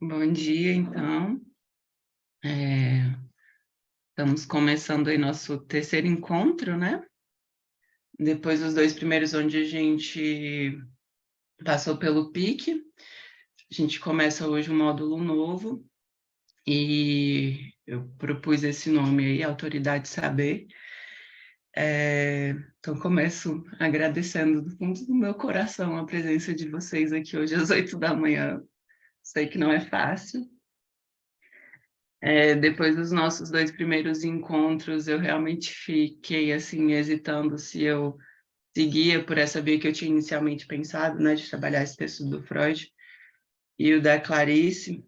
Bom dia, então. É, Estamos começando aí nosso terceiro encontro, né? Depois dos dois primeiros, onde a gente passou pelo PIC, a gente começa hoje um módulo novo e eu propus esse nome aí, Autoridade Saber. Então, começo agradecendo do fundo do meu coração a presença de vocês aqui hoje às 8 da manhã. Sei que não é fácil. Depois dos nossos dois primeiros encontros, eu realmente fiquei assim hesitando se eu seguia por essa via que eu tinha inicialmente pensado, né, de trabalhar esse texto do Freud e o da Clarice,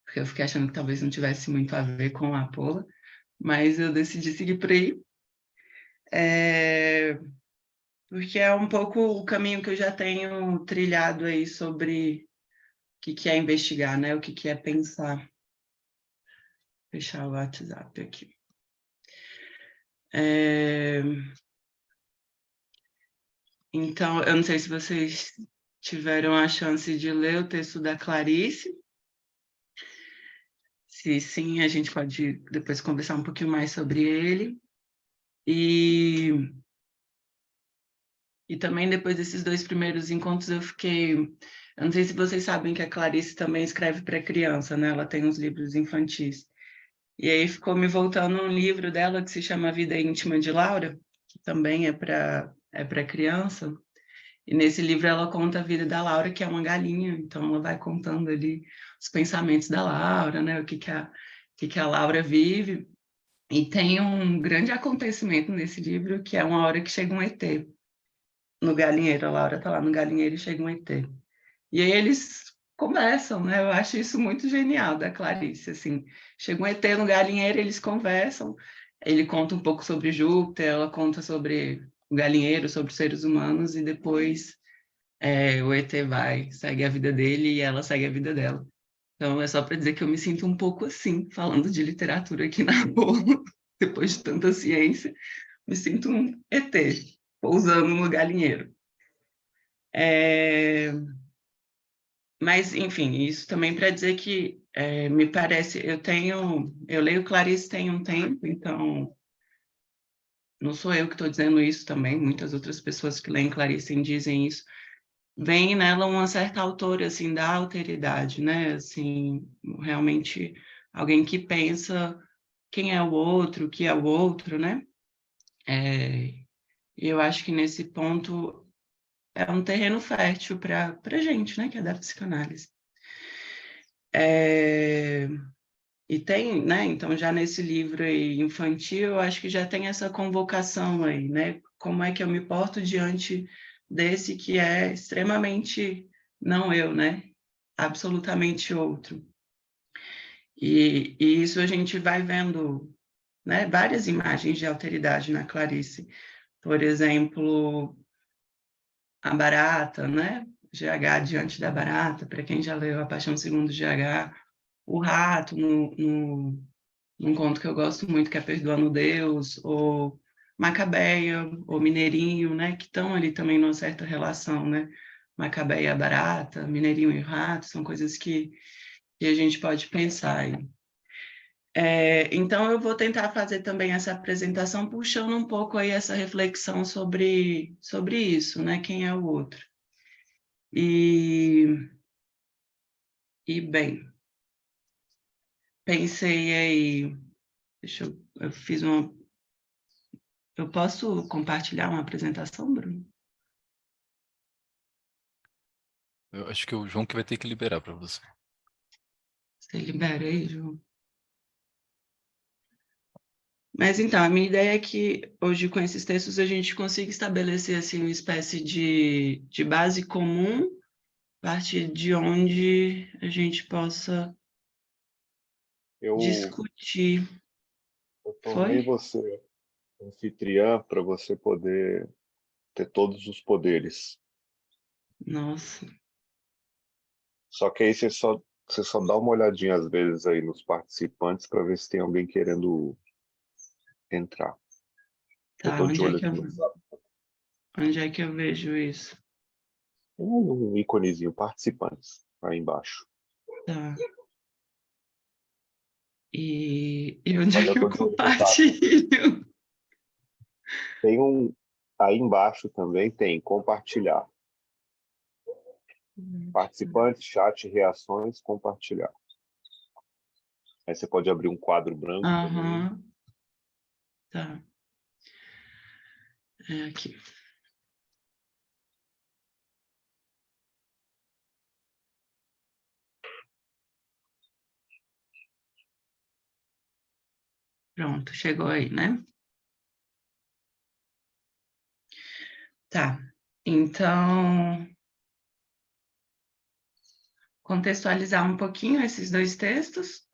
porque eu fiquei achando que talvez não tivesse muito a ver com a Paula, mas eu decidi seguir por aí, é, porque é um pouco o caminho que eu já tenho trilhado aí sobre o que é investigar, né, o que é pensar. Vou fechar o WhatsApp aqui. Então, eu não sei se vocês tiveram a chance de ler o texto da Clarice. Se sim, a gente pode depois conversar um pouquinho mais sobre ele. E, e também depois desses dois primeiros encontros eu fiquei... Eu não sei se vocês sabem que a Clarice também escreve para criança, né? Ela tem uns livros infantis. E aí ficou me voltando um livro dela que se chama Vida Íntima de Laura, que também é para criança. E nesse livro ela conta a vida da Laura, que é uma galinha, então ela vai contando ali os pensamentos da Laura, né? O que a Laura vive. E tem um grande acontecimento nesse livro, que é uma hora que chega um ET no galinheiro. A Laura está lá no galinheiro e chega um ET. E aí eles conversam, né? Eu acho isso muito genial da Clarice, assim. Chega um ET no galinheiro, eles conversam. Ele conta um pouco sobre Júpiter, ela conta sobre o galinheiro, sobre os seres humanos, e depois o ET vai, segue a vida dele e ela segue a vida dela. Então, é só para dizer que eu me sinto um pouco assim, falando de literatura aqui na rua, depois de tanta ciência, me sinto um ET, pousando no galinheiro. É, Mas, enfim, isso também para dizer que me parece, eu leio Clarice tem um tempo, então não sou eu que estou dizendo isso também, muitas outras pessoas que leem Clarice dizem isso. Vem nela uma certa autora, assim, da alteridade, né? Assim, realmente alguém que pensa quem é o outro, o que é o outro, né? Eu acho que nesse ponto é um terreno fértil para gente, né? Que é da psicanálise. É, E tem, né? Então, já nesse livro aí infantil, eu acho que já tem essa convocação aí, né? Como é que eu me porto diante desse que é extremamente não eu, né? Absolutamente outro. E isso a gente vai vendo, né? Várias imagens de alteridade na Clarice. Por exemplo, a barata, né? GH diante da barata, para quem já leu A Paixão Segundo GH, o rato num conto que eu gosto muito, que é Perdoando Deus, ou Macabeia, ou Mineirinho, né, que estão ali também numa certa relação, né? Macabeia e a barata, Mineirinho e o rato, são coisas que a gente pode pensar aí. Então, eu vou tentar fazer também essa apresentação, puxando um pouco aí essa reflexão sobre isso, né? Quem é o outro. Bem, pensei aí, eu fiz uma... Eu posso compartilhar uma apresentação, Bruno? Eu acho que é o João que vai ter que liberar para você. Você libera aí, João? Mas então, a minha ideia é que hoje com esses textos a gente consiga estabelecer assim uma espécie de base comum, a partir de onde a gente possa Eu, discutir. eu tornei Foi? você anfitriã para você poder ter todos os poderes. Nossa. Só que aí você só dá uma olhadinha às vezes aí nos participantes para ver se tem alguém querendo entrar. Eu Tá, estou de olho aqui no zap. onde é que eu vejo isso? Tem um íconezinho participantes aí embaixo. Tá. E onde é Olha, eu que eu tô de olho no chat. compartilho? Tem aí embaixo também tem compartilhar. Participantes, chat, reações, compartilhar. Aí você pode abrir um quadro branco também. Aham. Tá. É aqui. Pronto, chegou aí, né? Tá. Então, contextualizar um pouquinho esses dois textos.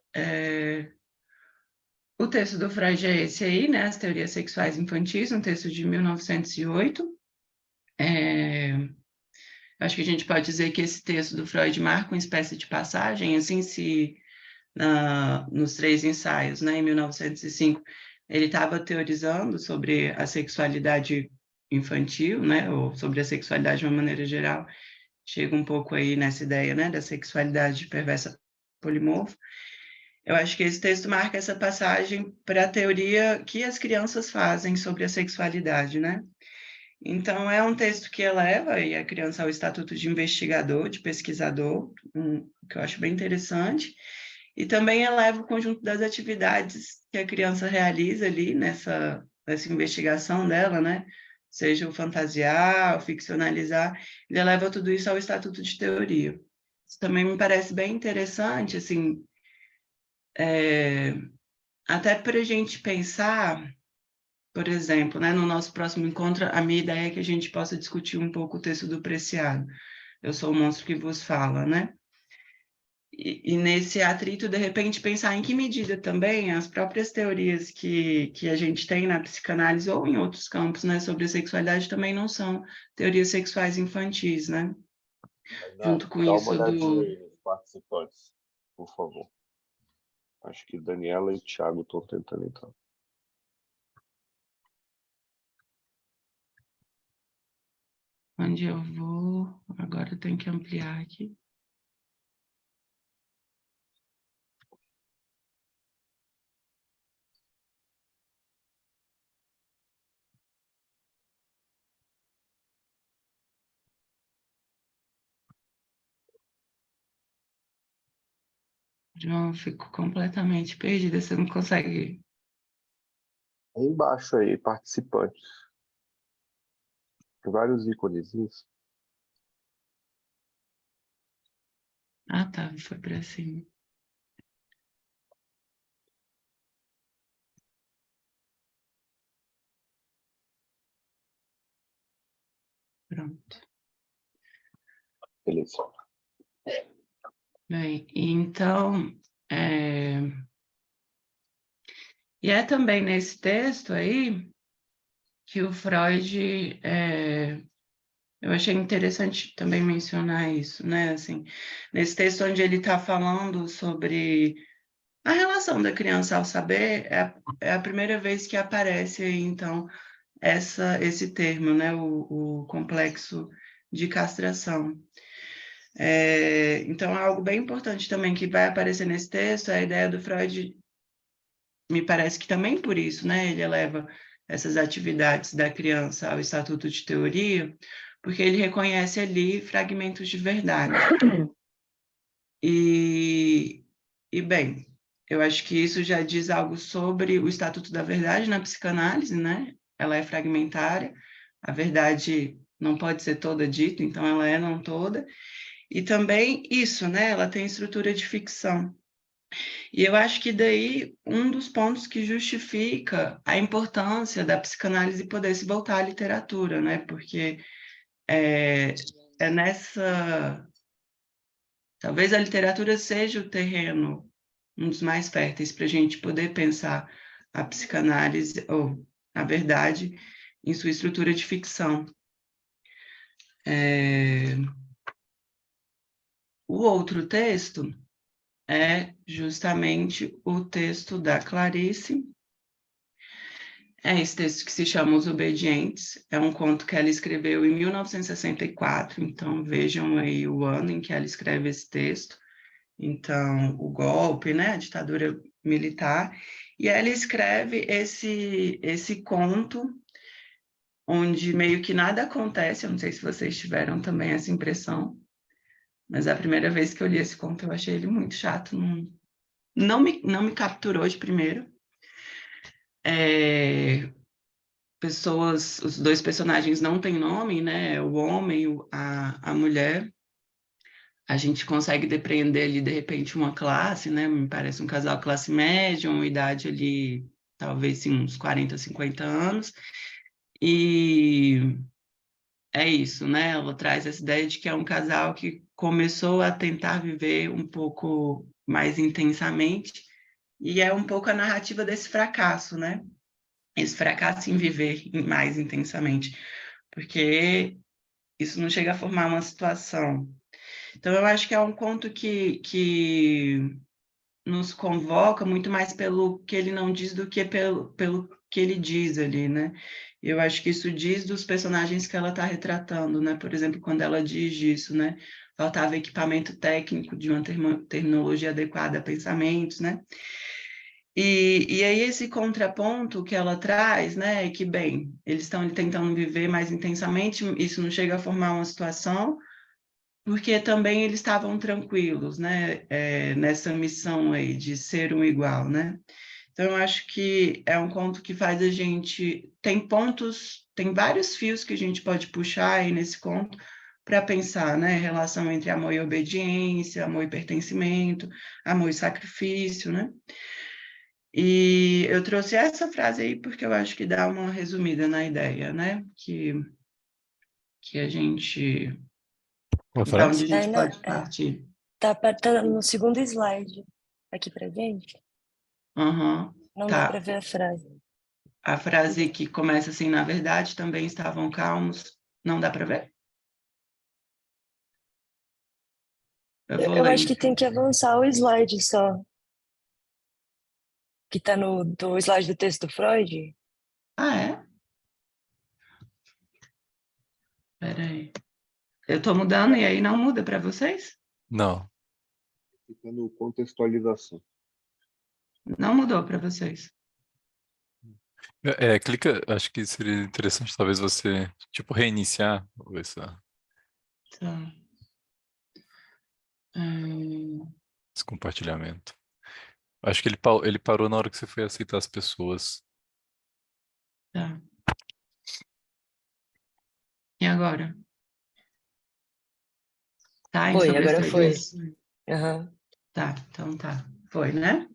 O texto do Freud é esse aí, né? As Teorias Sexuais Infantis, um texto de 1908. Acho que a gente pode dizer que esse texto do Freud marca uma espécie de passagem, assim, se nos 3 ensaios, né, em 1905, ele estava teorizando sobre a sexualidade infantil, né, ou sobre a sexualidade de uma maneira geral, chega um pouco aí nessa ideia, né, da sexualidade perversa polimorfa. Eu acho que esse texto marca essa passagem para a teoria que as crianças fazem sobre a sexualidade, né? Então, é um texto que eleva a criança ao estatuto de investigador, de pesquisador, que eu acho bem interessante, e também eleva o conjunto das atividades que a criança realiza ali nessa investigação dela, né? Seja o fantasiar, o ficcionalizar, ele eleva tudo isso ao estatuto de teoria. Isso também me parece bem interessante, assim, até para a gente pensar, por exemplo, né, no nosso próximo encontro, a minha ideia é que a gente possa discutir um pouco o texto do Preciado. Eu sou o monstro que vos fala, né? E nesse atrito, de repente, pensar em que medida também as próprias teorias que a gente tem na psicanálise ou em outros campos, né, sobre a sexualidade também não são teorias sexuais infantis, né? Junto com Dá uma isso olhadinha aí nos participantes, por favor. Acho que Daniela e Thiago estão tentando entrar. Onde eu vou... Agora eu tenho que ampliar aqui. João, eu fico completamente perdida, você não consegue... Aí embaixo aí, participantes. Tem vários íconezinhos. Ah, tá, foi para cima. Pronto. Beleza. Bem, então... E é também nesse texto aí que o Freud... Eu achei interessante também mencionar isso, né? Assim, nesse texto onde ele está falando sobre a relação da criança ao saber, é a primeira vez que aparece aí, então, esse termo, né? O complexo de castração. Então, é algo bem importante também que vai aparecer nesse texto, a ideia do Freud, me parece que também por isso, né? Ele eleva essas atividades da criança ao estatuto de teoria, porque ele reconhece ali fragmentos de verdade. E bem, eu acho que isso já diz algo sobre o estatuto da verdade na psicanálise, né? Ela é fragmentária, a verdade não pode ser toda dita, então ela é não toda. E também isso, né? Ela tem estrutura de ficção. E eu acho que daí um dos pontos que justifica a importância da psicanálise poder se voltar à literatura, né? Porque é nessa... Talvez a literatura seja o terreno, um dos mais férteis para a gente poder pensar a psicanálise, ou a verdade, em sua estrutura de ficção. O outro texto é justamente o texto da Clarice. É esse texto que se chama Os Obedientes, é um conto que ela escreveu em 1964, então vejam aí o ano em que ela escreve esse texto, então, o golpe, né, a ditadura militar, e ela escreve esse conto onde meio que nada acontece. Eu não sei se vocês tiveram também essa impressão, mas a primeira vez que eu li esse conto eu achei ele muito chato, não me capturou de primeiro. Os dois personagens não têm nome, né? O homem, a mulher. A gente consegue depreender ali, de repente, uma classe, né? Me parece um casal classe média, uma idade ali, talvez sim, uns 40, 50 anos. E é isso, né? Ela traz essa ideia de que é um casal que começou a tentar viver um pouco mais intensamente, e é um pouco a narrativa desse fracasso, né? Esse fracasso em viver mais intensamente, porque isso não chega a formar uma situação. Então, eu acho que é um conto que nos convoca muito mais pelo que ele não diz do que pelo que ele diz ali, né? Eu acho que isso diz dos personagens que ela está retratando, né? Por exemplo, quando ela diz isso, né? Faltava equipamento técnico de uma terminologia adequada a pensamentos, né? E aí esse contraponto que ela traz, né? É que, bem, eles estão tentando viver mais intensamente, isso não chega a formar uma situação, porque também eles estavam tranquilos, né, nessa missão aí de ser um igual, né? Então, eu acho que é um conto que faz a gente... Tem vários fios que a gente pode puxar aí nesse conto para pensar, né? Relação entre amor e obediência, amor e pertencimento, amor e sacrifício, né? E eu trouxe essa frase aí porque eu acho que dá uma resumida na ideia, né? Que a gente... Uma Da onde frase? a gente pode partir. Tá no segundo slide aqui pra gente. Uhum, Não dá tá. pra ver a frase. A frase que começa assim, na verdade, também estavam calmos. Não dá para ver? Eu vou Eu ler. acho que tem que avançar o slide só. Que tá do slide do texto do Freud. Ah, é? Espera aí. Eu estou mudando e aí não muda para vocês? Não. Ficando contextualização. Não mudou para vocês. Clica, acho que seria interessante talvez você, tipo, reiniciar Tá. esse compartilhamento. Acho que ele parou na hora que você foi aceitar as pessoas. Tá. E agora? Tá, em Foi, agora foi. sobressalentes? Aham. Tá, então tá. Foi, né?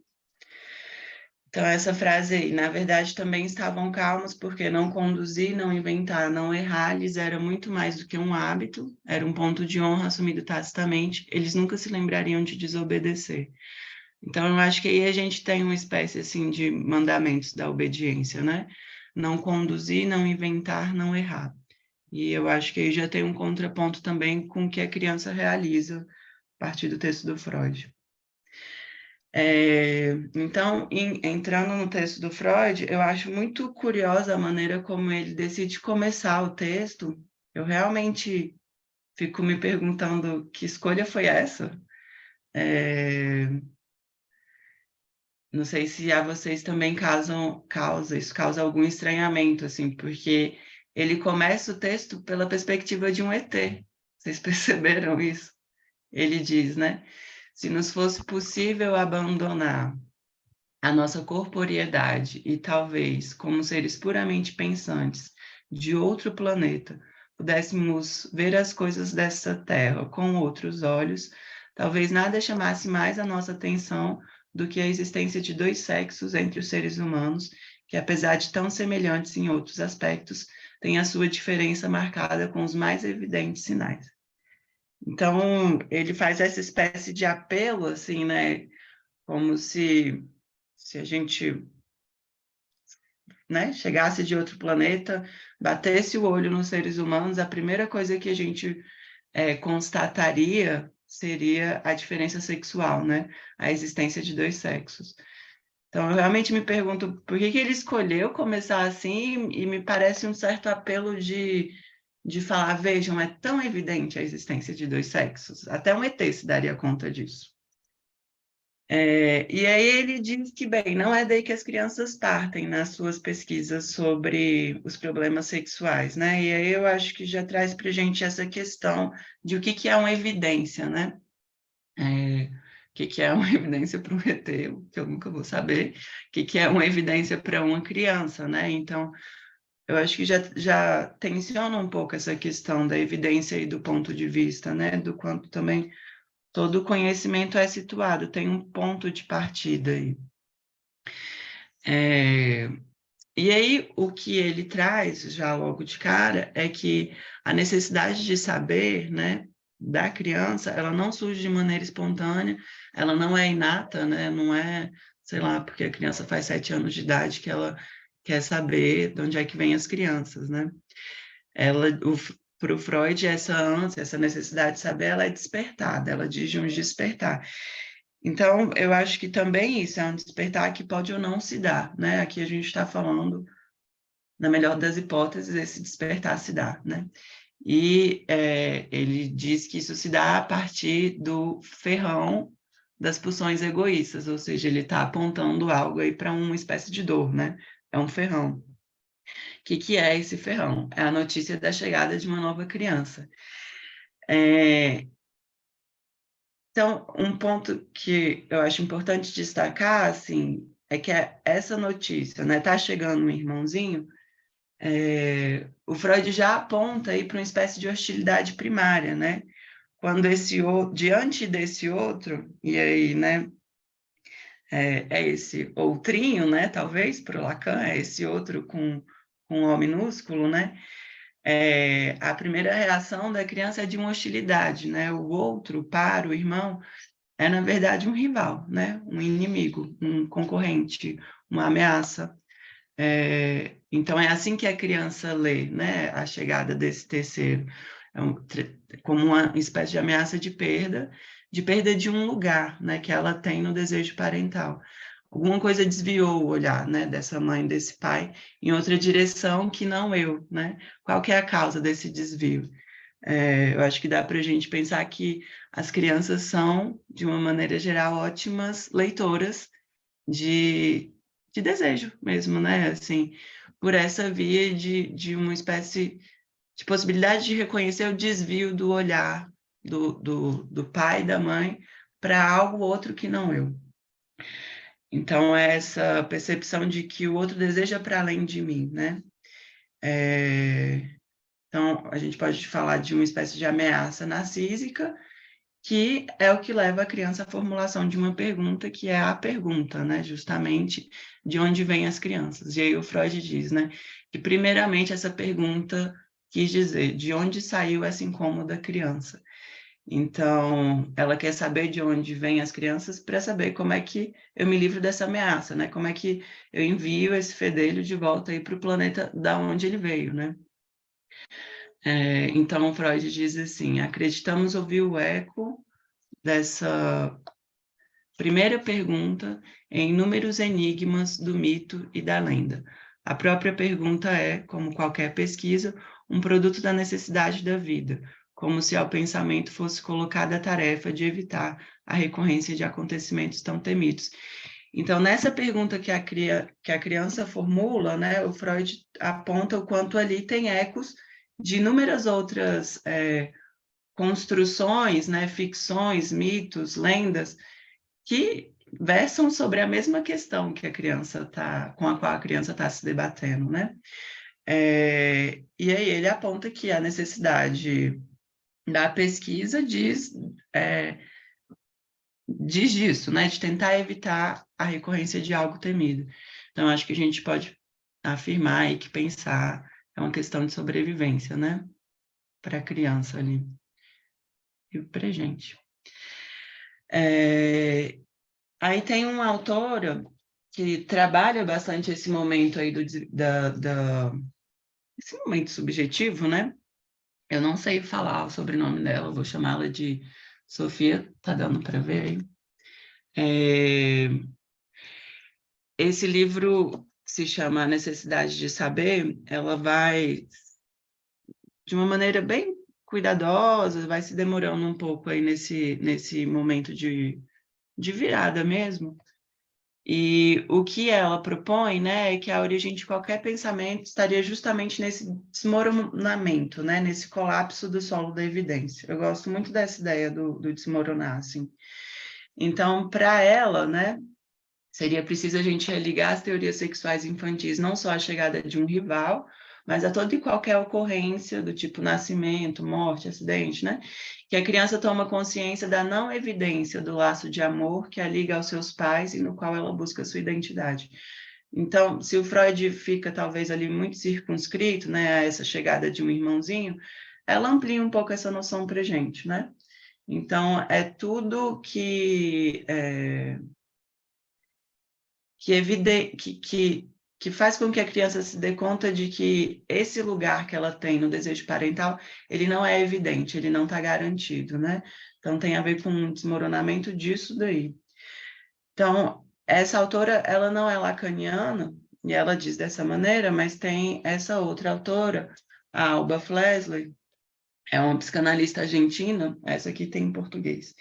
Então, essa frase aí, na verdade, também estavam calmos, porque não conduzir, não inventar, não errar, lhes era muito mais do que um hábito, era um ponto de honra assumido tacitamente, eles nunca se lembrariam de desobedecer. Então, eu acho que aí a gente tem uma espécie, assim, de mandamentos da obediência, né? Não conduzir, não inventar, não errar. E eu acho que aí já tem um contraponto também com o que a criança realiza a partir do texto do Freud. Então, entrando no texto do Freud, eu acho muito curiosa a maneira como ele decide começar o texto. Eu realmente fico me perguntando que escolha foi essa. Não sei se a vocês também isso causa algum estranhamento, assim, porque ele começa o texto pela perspectiva de um ET. Vocês perceberam isso? Ele diz, né? Se nos fosse possível abandonar a nossa corporeidade e talvez, como seres puramente pensantes de outro planeta, pudéssemos ver as coisas dessa terra com outros olhos, talvez nada chamasse mais a nossa atenção do que a existência de dois sexos entre os seres humanos, que apesar de tão semelhantes em outros aspectos, têm a sua diferença marcada com os mais evidentes sinais. Então, ele faz essa espécie de apelo, assim, né? Como se a gente, né, chegasse de outro planeta, batesse o olho nos seres humanos, a primeira coisa que a gente constataria seria a diferença sexual, né? A existência de dois sexos. Então, eu realmente me pergunto por que ele escolheu começar assim, e me parece um certo apelo de falar, vejam, é tão evidente a existência de dois sexos, até um ET se daria conta disso. E aí ele diz que, bem, não é daí que as crianças partem nas suas pesquisas sobre os problemas sexuais, né? E aí eu acho que já traz para a gente essa questão de o que é uma evidência, né? O que é uma evidência para um ET, que eu nunca vou saber, o que é uma evidência para uma criança, né? Então, eu acho que já tensiona um pouco essa questão da evidência e do ponto de vista, né? Do quanto também todo conhecimento é situado, tem um ponto de partida aí. E aí, o que ele traz, já logo de cara, é que a necessidade de saber, né, da criança, ela não surge de maneira espontânea, ela não é inata, né, não é, sei lá, porque a criança faz 7 anos de idade que ela quer saber de onde é que vem as crianças, né? Para o Freud, essa ânsia, essa necessidade de saber, ela é despertada, ela diz de um despertar. Então, eu acho que também isso é um despertar que pode ou não se dar, né? Aqui a gente está falando, na melhor das hipóteses, esse despertar se dá, né? E ele diz que isso se dá a partir do ferrão das pulsões egoístas, ou seja, ele está apontando algo aí para uma espécie de dor, né? É um ferrão. O que é esse ferrão? É a notícia da chegada de uma nova criança. Então, um ponto que eu acho importante destacar, assim, é que essa notícia, né, tá chegando um irmãozinho, o Freud já aponta aí para uma espécie de hostilidade primária, né? Quando diante desse outro, e aí, né, esse outrinho, né, talvez, para o Lacan, é esse outro com O minúsculo, né? A primeira reação da criança é de uma hostilidade, né? O outro, para o irmão, é, na verdade, um rival, né? Um inimigo, um concorrente, uma ameaça. Então, é assim que a criança lê, né? A chegada desse terceiro. Como uma espécie de ameaça de perda de um lugar, né? Que ela tem no desejo parental. Alguma coisa desviou o olhar, né? Dessa mãe, desse pai, em outra direção que não eu, né? Qual que é a causa desse desvio? Eu acho que dá para a gente pensar que as crianças são, de uma maneira geral, ótimas leitoras de desejo mesmo, né? Assim, por essa via de uma espécie de possibilidade de reconhecer o desvio do olhar do pai e da mãe para algo outro que não eu. Então, é essa percepção de que o outro deseja para além de mim, né? Então, a gente pode falar de uma espécie de ameaça narcísica, que é o que leva a criança à formulação de uma pergunta, que é a pergunta, né? Justamente de onde vêm as crianças. E aí o Freud diz, né, que primeiramente essa pergunta quis dizer de onde saiu essa incômoda criança. Então, ela quer saber de onde vêm as crianças para saber como é que eu me livro dessa ameaça, né? Como é que eu envio esse fedelho de volta aí para o planeta da onde ele veio, né? Então, Freud diz assim, acreditamos ouvir o eco dessa primeira pergunta em inúmeros enigmas do mito e da lenda. A própria pergunta é, como qualquer pesquisa, um produto da necessidade da vida, como se ao pensamento fosse colocada a tarefa de evitar a recorrência de acontecimentos tão temidos. Então, nessa pergunta que a criança formula, né, o Freud aponta o quanto ali tem ecos de inúmeras outras construções, né, ficções, mitos, lendas, que versam sobre a mesma questão que com a qual a criança está se debatendo, né? E aí ele aponta que a necessidade da pesquisa diz disso, né? De tentar evitar a recorrência de algo temido. Então, acho que a gente pode afirmar e que pensar é uma questão de sobrevivência, né? Para a criança ali. E para a gente. Aí tem uma autora que trabalha bastante esse momento aí esse momento subjetivo, né? Eu não sei falar o sobrenome dela, vou chamá-la de Sofia, tá dando para ver aí. Esse livro se chama A Necessidade de Saber, ela vai, de uma maneira bem cuidadosa, vai se demorando um pouco aí nesse momento de de virada mesmo. E o que ela propõe, né, é que a origem de qualquer pensamento estaria justamente nesse desmoronamento, né, nesse colapso do solo da evidência. Eu gosto muito dessa ideia do desmoronar, assim. Então, para ela, né, seria preciso a gente religar as teorias sexuais infantis, não só à chegada de um rival, mas a toda e qualquer ocorrência do tipo nascimento, morte, acidente, né? Que a criança toma consciência da não evidência do laço de amor que a liga aos seus pais e no qual ela busca sua identidade. Então, se o Freud fica talvez ali muito circunscrito, né, a essa chegada de um irmãozinho, ela amplia um pouco essa noção para a gente, né? Então, é tudo que faz com que a criança se dê conta de que esse lugar que ela tem no desejo parental, ele não é evidente, ele não está garantido, né? Então, tem a ver com um desmoronamento disso daí. Então, essa autora, ela não é lacaniana, e ela diz dessa maneira, mas tem essa outra autora, a Alba Flesley, é uma psicanalista argentina, essa aqui tem em português,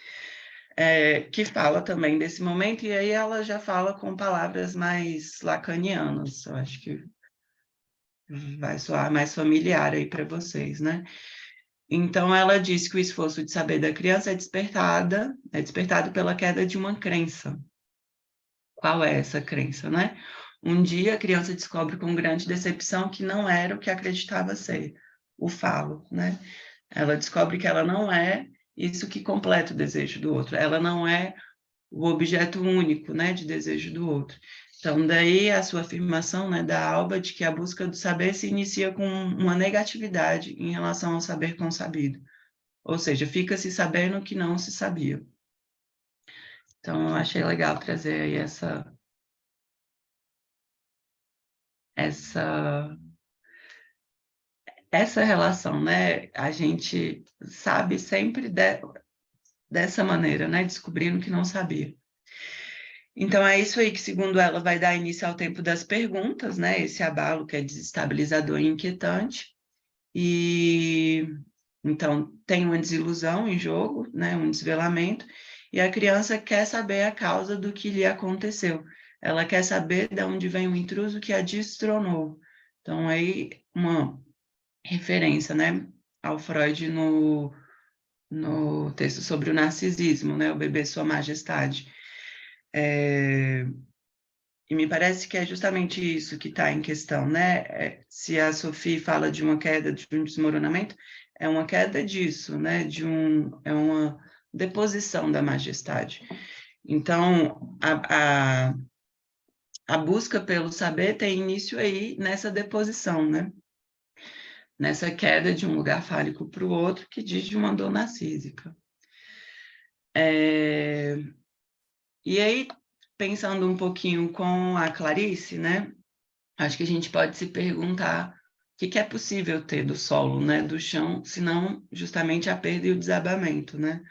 que fala também desse momento, e aí ela já fala com palavras mais lacanianas, eu acho que vai soar mais familiar aí para vocês, né? Então, ela diz que o esforço de saber da criança é despertado pela queda de uma crença. Qual é essa crença, né? Um dia a criança descobre com grande decepção que não era o que acreditava ser, o falo, né? Ela descobre que ela não é isso que completa o desejo do outro, ela não é o objeto único, né, de desejo do outro. Então, daí a sua afirmação, né, da Alba, de que a busca do saber se inicia com uma negatividade em relação ao saber consabido. Ou seja, fica-se sabendo que não se sabia. Então, eu achei legal trazer aí essa relação, né? A gente sabe sempre dessa maneira, né? Descobrindo que não sabia. Então, é isso aí que, segundo ela, vai dar início ao tempo das perguntas, né? Esse abalo que é desestabilizador e inquietante. E, então, tem uma desilusão em jogo, né? Um desvelamento, e a criança quer saber a causa do que lhe aconteceu. Ela quer saber de onde vem o intruso que a destronou. Então, aí, uma referência, né? Ao Freud no texto sobre o narcisismo, né? O bebê Sua Majestade. E me parece que é justamente isso que está em questão, né? Se a Sophie fala de uma queda, de um desmoronamento, é uma queda disso, né? É uma deposição da majestade. Então, a busca pelo saber tem início aí nessa deposição, né? Nessa queda de um lugar fálico para o outro, que diz de uma dor narcísica. E aí, pensando um pouquinho com a Clarice, né? Acho que a gente pode se perguntar o que é possível ter do solo, né? Do chão, se não justamente a perda e o desabamento, né?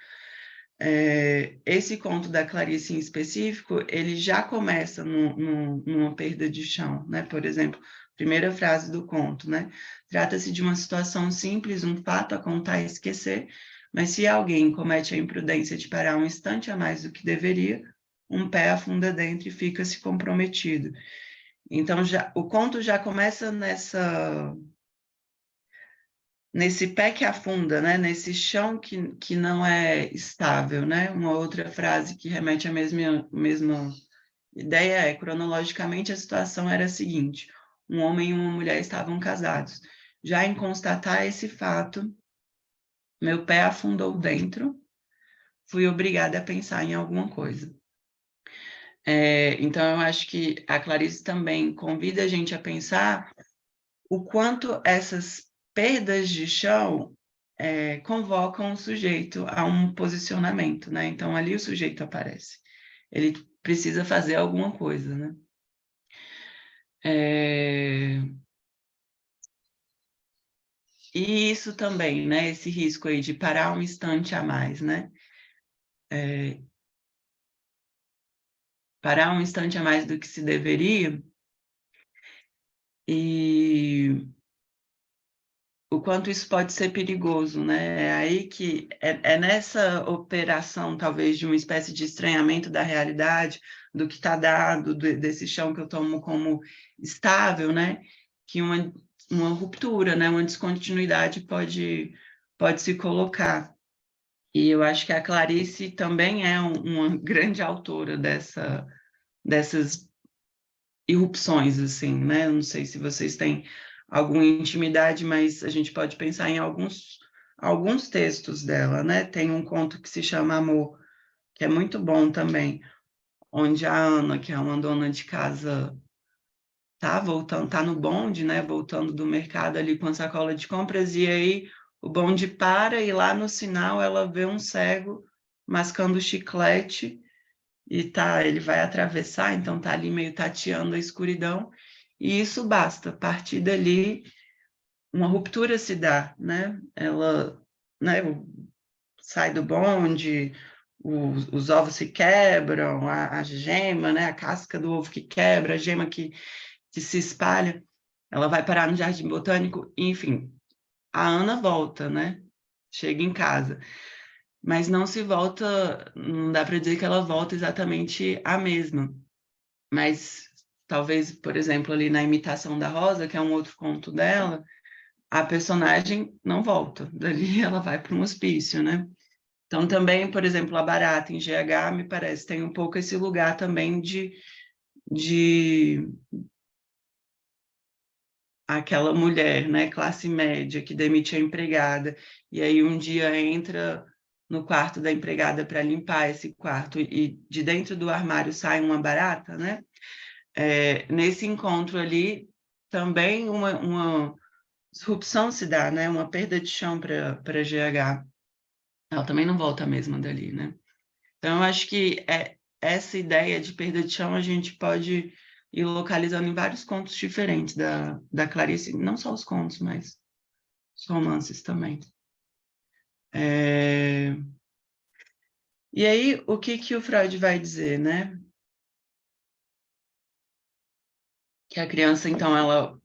Esse conto da Clarice em específico, ele já começa numa perda de chão, né? Por exemplo, primeira frase do conto, né? Trata-se de uma situação simples, um fato a contar e esquecer, mas se alguém comete a imprudência de parar um instante a mais do que deveria, um pé afunda dentro e fica-se comprometido. Então, o conto já começa nesse pé que afunda, né? Nesse chão que não é estável, né? Uma outra frase que remete à mesma ideia é, cronologicamente, a situação era a seguinte: um homem e uma mulher estavam casados. Já em constatar esse fato, meu pé afundou dentro, fui obrigada a pensar em alguma coisa. Então, eu acho que a Clarice também convida a gente a pensar o quanto essas perdas de chão convocam o sujeito a um posicionamento, né? Então, ali o sujeito aparece. Ele precisa fazer alguma coisa, né? E isso também, né? Esse risco aí de parar um instante a mais, né? Parar um instante a mais do que se deveria. E o quanto isso pode ser perigoso, né? É aí que é nessa operação, talvez, de uma espécie de estranhamento da realidade, do que está dado, desse chão que eu tomo como estável, né? Que uma ruptura, né? Uma descontinuidade pode se colocar. E eu acho que a Clarice também é uma grande autora dessas irrupções, assim, né? Eu não sei se vocês têm alguma intimidade, mas a gente pode pensar em alguns textos dela, né? Tem um conto que se chama Amor, que é muito bom também, onde a Ana, que é uma dona de casa, tá no bonde, né? Voltando do mercado ali com a sacola de compras, e aí o bonde para e lá no sinal ela vê um cego mascando chiclete e ele vai atravessar, então tá ali meio tateando a escuridão, e isso basta. A partir dali, uma ruptura se dá, né? Ela, né, sai do bonde, os ovos se quebram, a gema, né, a casca do ovo que quebra, a gema que se espalha, ela vai parar no Jardim Botânico, enfim, a Ana volta, né? Chega em casa. Mas não se volta, não dá para dizer que ela volta exatamente a mesma. Mas talvez, por exemplo, ali na Imitação da Rosa, que é um outro conto dela, a personagem não volta. Dali ela vai para um hospício, né? Então também, por exemplo, a Barata em GH, me parece, tem um pouco esse lugar também de aquela mulher, né, classe média, que demite a empregada, e aí um dia entra no quarto da empregada para limpar esse quarto, e de dentro do armário sai uma barata, né? Nesse encontro ali, também uma disrupção se dá, né? Uma perda de chão para GH. Ela também não volta mesmo dali, né? Então, eu acho que essa ideia de perda de chão a gente pode ir localizando em vários contos diferentes da Clarice, não só os contos, mas os romances também. E aí, o que o Freud vai dizer, né? Que a criança, então, ela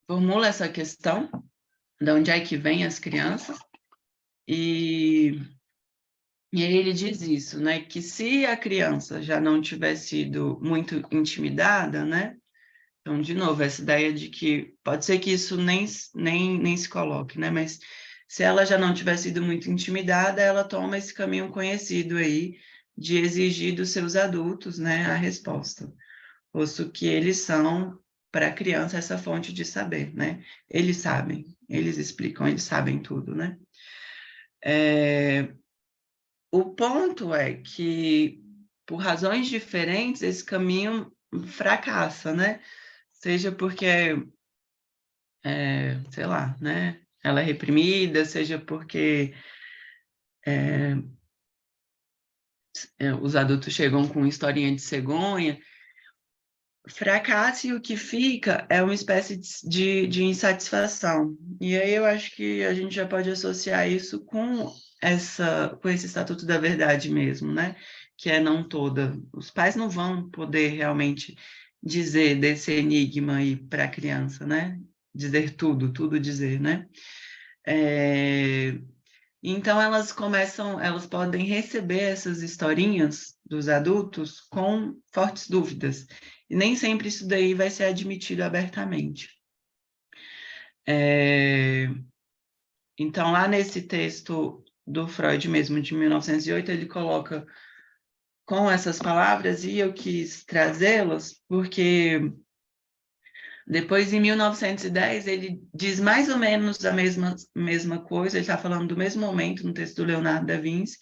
formula essa questão, de onde é que vêm as crianças, e aí ele diz isso, né? Que se a criança já não tiver sido muito intimidada, né? Então, de novo, essa ideia de que pode ser que isso nem se coloque, né? Mas se ela já não tiver sido muito intimidada, ela toma esse caminho conhecido aí de exigir dos seus adultos, né, a resposta, posto que eles são, para a criança, essa fonte de saber, né? Eles sabem, eles explicam, eles sabem tudo, né? O ponto é que, por razões diferentes, esse caminho fracassa, né? Seja porque sei lá, né? Ela é reprimida, seja porque os adultos chegam com historinha de cegonha. Fracassa e o que fica é uma espécie de insatisfação. E aí eu acho que a gente já pode associar isso com esse Estatuto da Verdade mesmo, né? Que é não toda. Os pais não vão poder realmente dizer desse enigma aí para a criança, né? Dizer tudo dizer, né? Então elas podem receber essas historinhas dos adultos com fortes dúvidas. E nem sempre isso daí vai ser admitido abertamente. Então, lá nesse texto do Freud mesmo, de 1908, ele coloca com essas palavras, e eu quis trazê-las, porque depois, em 1910, ele diz mais ou menos a mesma coisa, ele está falando do mesmo momento no texto do Leonardo da Vinci,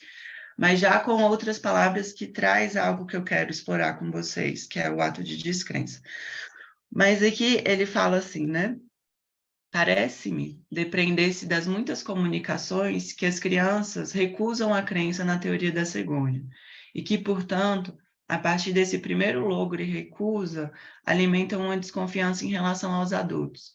mas já com outras palavras que traz algo que eu quero explorar com vocês, que é o ato de descrença. Mas aqui ele fala assim, né? Parece-me, depreender-se das muitas comunicações, que as crianças recusam a crença na teoria da cegonha, e que, portanto, a partir desse primeiro logro e recusa, alimentam uma desconfiança em relação aos adultos.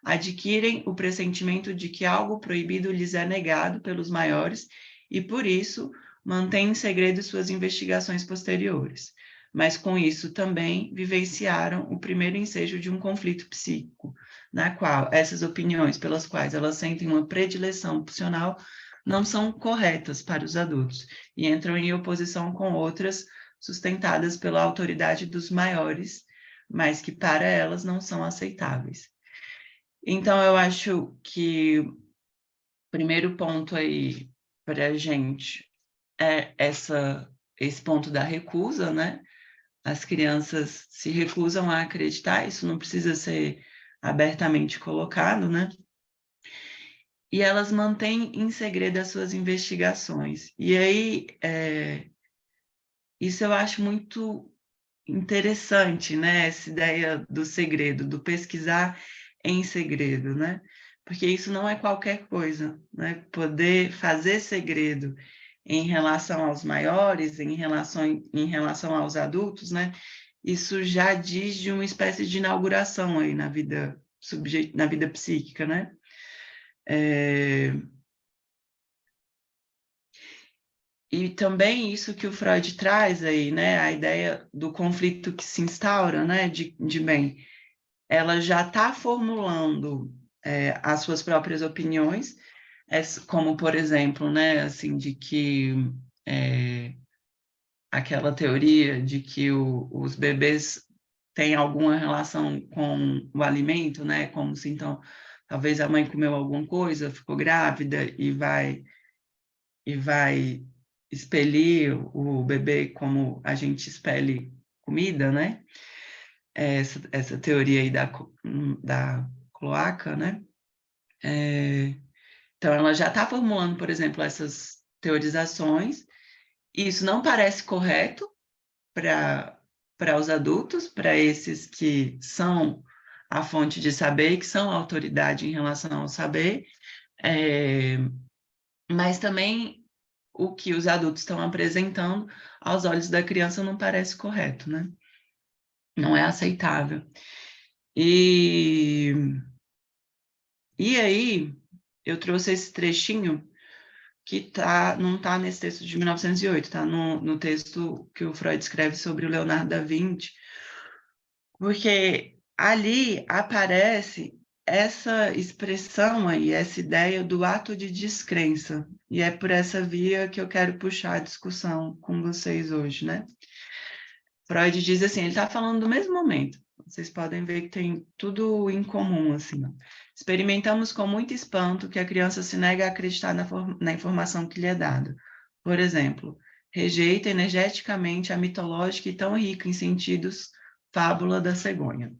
Adquirem o pressentimento de que algo proibido lhes é negado pelos maiores e, por isso, mantêm em segredo suas investigações posteriores. mas com isso também vivenciaram o primeiro ensejo de um conflito psíquico, na qual essas opiniões pelas quais elas sentem uma predileção opcional não são corretas para os adultos e entram em oposição com outras sustentadas pela autoridade dos maiores, mas que para elas não são aceitáveis. Então, eu acho que o primeiro ponto aí para a gente é esse ponto da recusa, né? As crianças se recusam a acreditar, isso não precisa ser abertamente colocado, né? E elas mantêm em segredo as suas investigações. E aí, isso eu acho muito interessante, né? Essa ideia do segredo, do pesquisar em segredo, né? Porque isso não é qualquer coisa, né? Poder fazer segredo em relação aos maiores, em relação aos adultos, né? Isso já diz de uma espécie de inauguração aí na vida psíquica, né? E também isso que o Freud traz aí, né? A ideia do conflito que se instaura, né? De bem, ela já está formulando as suas próprias opiniões, como, por exemplo, né? Assim, de que aquela teoria de que os bebês têm alguma relação com o alimento, né? Como se, então, talvez a mãe comeu alguma coisa, ficou grávida e vai expelir o bebê como a gente expele comida, né? Essa teoria aí da cloaca, né? Então, ela já está formulando, por exemplo, essas teorizações, e isso não parece correto para os adultos, para esses que são a fonte de saber, que são a autoridade em relação ao saber, mas também o que os adultos estão apresentando aos olhos da criança não parece correto, né? Não é aceitável. E aí, eu trouxe esse trechinho que não está nesse texto de 1908, está no texto que o Freud escreve sobre o Leonardo da Vinci, porque ali aparece essa expressão aí, essa ideia do ato de descrença, e é por essa via que eu quero puxar a discussão com vocês hoje, né? Freud diz assim, ele está falando do mesmo momento, vocês podem ver que tem tudo em comum, assim, ó. Experimentamos com muito espanto que a criança se nega a acreditar na informação que lhe é dada. Por exemplo, rejeita energeticamente a mitológica e tão rica em sentidos fábula da cegonha,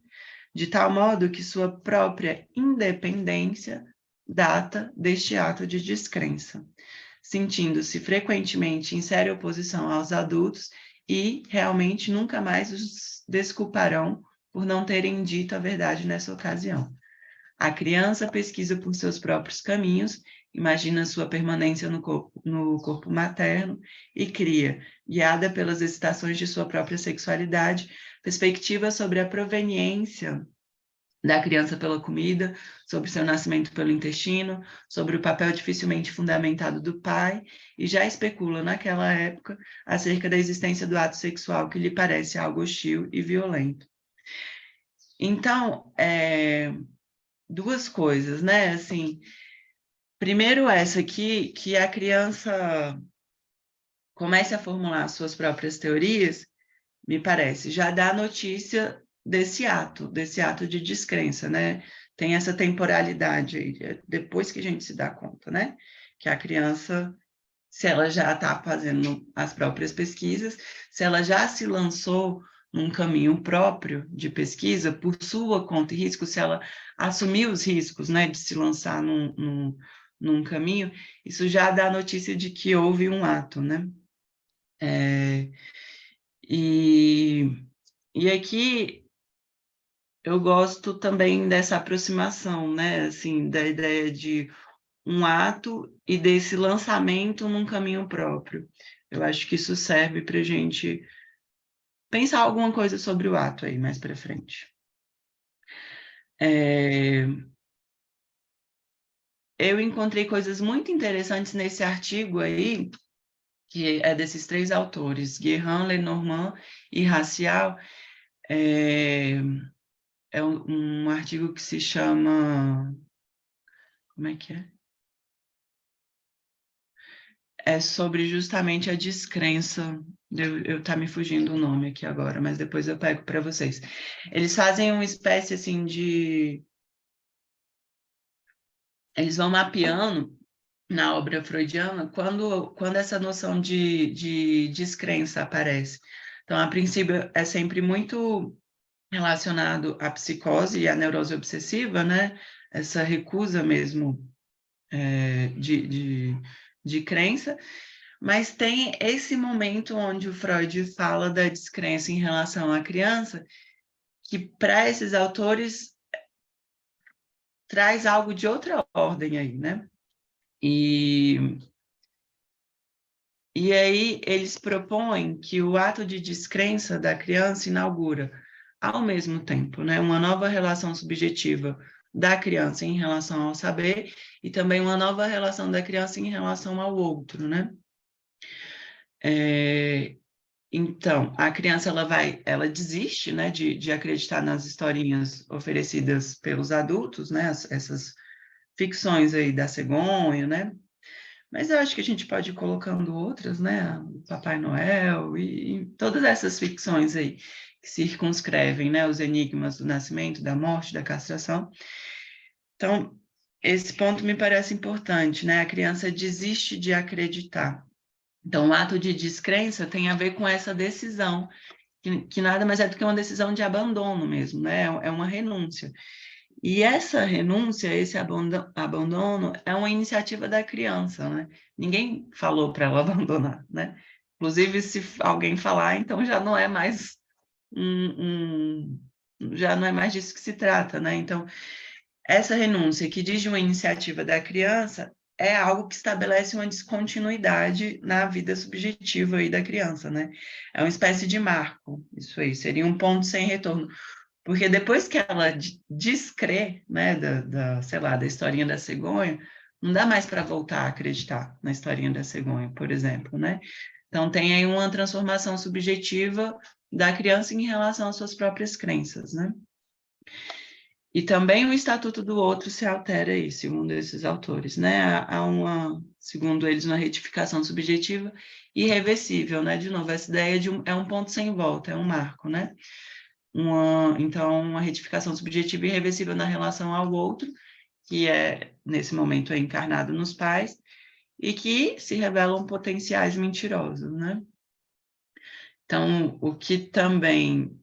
de tal modo que sua própria independência data deste ato de descrença, sentindo-se frequentemente em séria oposição aos adultos e realmente nunca mais os desculparão por não terem dito a verdade nessa ocasião. A criança pesquisa por seus próprios caminhos, imagina sua permanência no corpo materno e cria, guiada pelas excitações de sua própria sexualidade, perspectivas sobre a proveniência da criança pela comida, sobre seu nascimento pelo intestino, sobre o papel dificilmente fundamentado do pai, e já especula naquela época acerca da existência do ato sexual que lhe parece algo hostil e violento. Então, duas coisas, né? Assim, primeiro essa aqui, que a criança comece a formular suas próprias teorias, me parece, já dá notícia desse ato de descrença, né? Tem essa temporalidade aí, depois que a gente se dá conta, né? Que a criança, se ela já está fazendo as próprias pesquisas, se ela já se lançou num caminho próprio de pesquisa, por sua conta e risco, se ela assumiu os riscos, né, de se lançar num caminho, isso já dá notícia de que houve um ato, né? E aqui eu gosto também dessa aproximação, né, assim, da ideia de um ato e desse lançamento num caminho próprio. Eu acho que isso serve para a gente pensar alguma coisa sobre o ato aí mais para frente. Eu encontrei coisas muito interessantes nesse artigo aí, que é desses 3 autores, Guérin, Lenormand e Racial. É um artigo que se chama... Como é que é? É sobre justamente a descrença. Tá me fugindo o nome aqui agora, mas depois eu pego para vocês. Eles fazem uma espécie assim de... Eles vão mapeando na obra freudiana quando essa noção de descrença aparece. Então, a princípio, é sempre muito relacionado à psicose e à neurose obsessiva, né? Essa recusa mesmo de crença, mas tem esse momento onde o Freud fala da descrença em relação à criança, que para esses autores traz algo de outra ordem aí, né? E aí eles propõem que o ato de descrença da criança inaugura, ao mesmo tempo, né, uma nova relação subjetiva da criança em relação ao saber e também uma nova relação da criança em relação ao outro, né? Então, a criança ela desiste, né, de acreditar nas historinhas oferecidas pelos adultos, né, essas ficções aí da cegonha, né? Mas eu acho que a gente pode ir colocando outras, né? O Papai Noel e todas essas ficções aí que circunscrevem, né, os enigmas do nascimento, da morte, da castração. Então, esse ponto me parece importante, né? A criança desiste de acreditar. Então, o ato de descrença tem a ver com essa decisão, que nada mais é do que uma decisão de abandono mesmo, né? É uma renúncia. E essa renúncia, esse abandono, é uma iniciativa da criança, né? Ninguém falou para ela abandonar, né? Inclusive, se alguém falar, então já não é mais já não é mais disso que se trata, né? Então, essa renúncia que diz de uma iniciativa da criança é algo que estabelece uma descontinuidade na vida subjetiva aí da criança, né? É uma espécie de marco, isso aí, seria um ponto sem retorno. Porque depois que ela descrê, né, sei lá, da historinha da cegonha, não dá mais para voltar a acreditar na historinha da cegonha, por exemplo, né? Então tem aí uma transformação subjetiva da criança em relação às suas próprias crenças, né? E também o estatuto do outro se altera aí, segundo esses autores, né? Há uma, segundo eles, uma retificação subjetiva irreversível, né? De novo, essa ideia é um ponto sem volta, é um marco, né? Então, uma retificação subjetiva irreversível na relação ao outro, que nesse momento, é encarnado nos pais, e que se revelam potenciais mentirosos, né? Então, o que também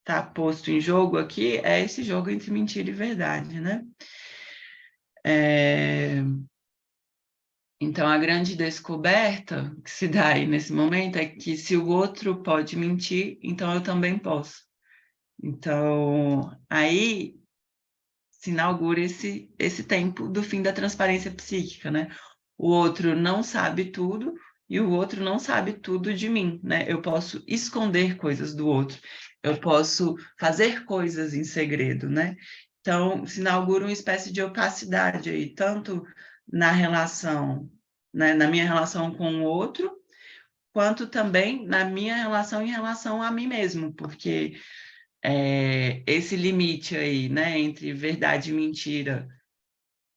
está posto em jogo aqui é esse jogo entre mentira e verdade, né? Então, a grande descoberta que se dá aí nesse momento é que se o outro pode mentir, então eu também posso. Então, aí se inaugura esse tempo do fim da transparência psíquica, né? O outro não sabe tudo e o outro não sabe tudo de mim, né? Eu posso esconder coisas do outro, eu posso fazer coisas em segredo, né? Então, se inaugura uma espécie de opacidade aí, tanto na relação, né, na minha relação com o outro, quanto também na minha relação em relação a mim mesmo, porque esse limite aí, né, entre verdade e mentira,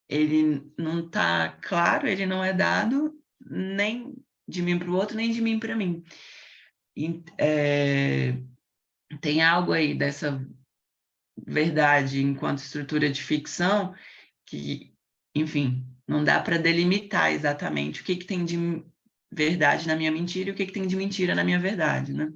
ele não está claro, ele não é dado nem de mim para o outro, nem de mim para mim. Tem algo aí dessa verdade enquanto estrutura de ficção que, enfim, não dá para delimitar exatamente o que tem de verdade na minha mentira e o que tem de mentira na minha verdade, né?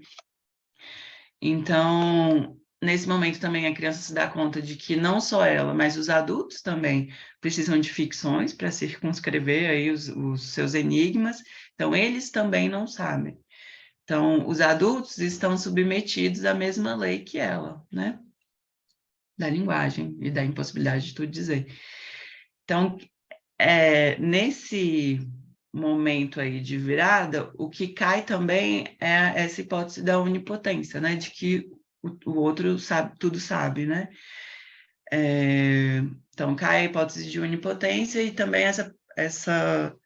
Então, nesse momento também a criança se dá conta de que não só ela, mas os adultos também precisam de ficções para circunscrever aí os seus enigmas, então eles também não sabem. Então, os adultos estão submetidos à mesma lei que ela, né? Da linguagem e da impossibilidade de tudo dizer. Então, nesse momento aí de virada, o que cai também é essa hipótese da onipotência, né? De que o outro sabe, tudo sabe, né? Então, cai a hipótese de onipotência e também essa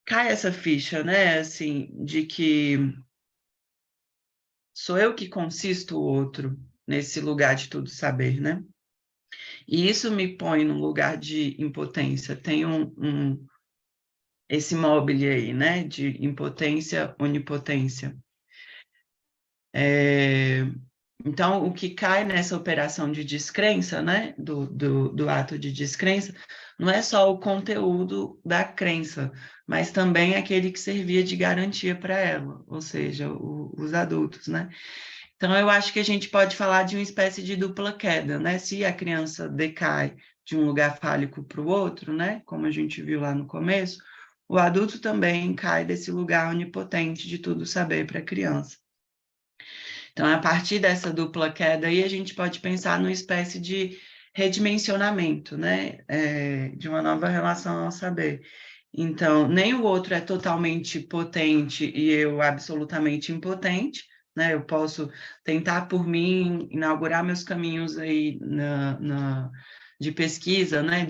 cai essa ficha, né, assim, de que sou eu que consisto o outro nesse lugar de tudo saber, né? E isso me põe num lugar de impotência. Tem esse mobile aí, né, de impotência, onipotência. Então, o que cai nessa operação de descrença, né, do ato de descrença, não é só o conteúdo da crença, mas também aquele que servia de garantia para ela, ou seja, os adultos, né? Então, eu acho que a gente pode falar de uma espécie de dupla queda, né? Se a criança decai de um lugar fálico para o outro, né? Como a gente viu lá no começo, o adulto também cai desse lugar onipotente de tudo saber para a criança. Então, a partir dessa dupla queda aí, a gente pode pensar numa espécie de redimensionamento, né? De uma nova relação ao saber. Então, nem o outro é totalmente potente e eu absolutamente impotente, né? Eu posso tentar por mim inaugurar meus caminhos aí de pesquisa, né?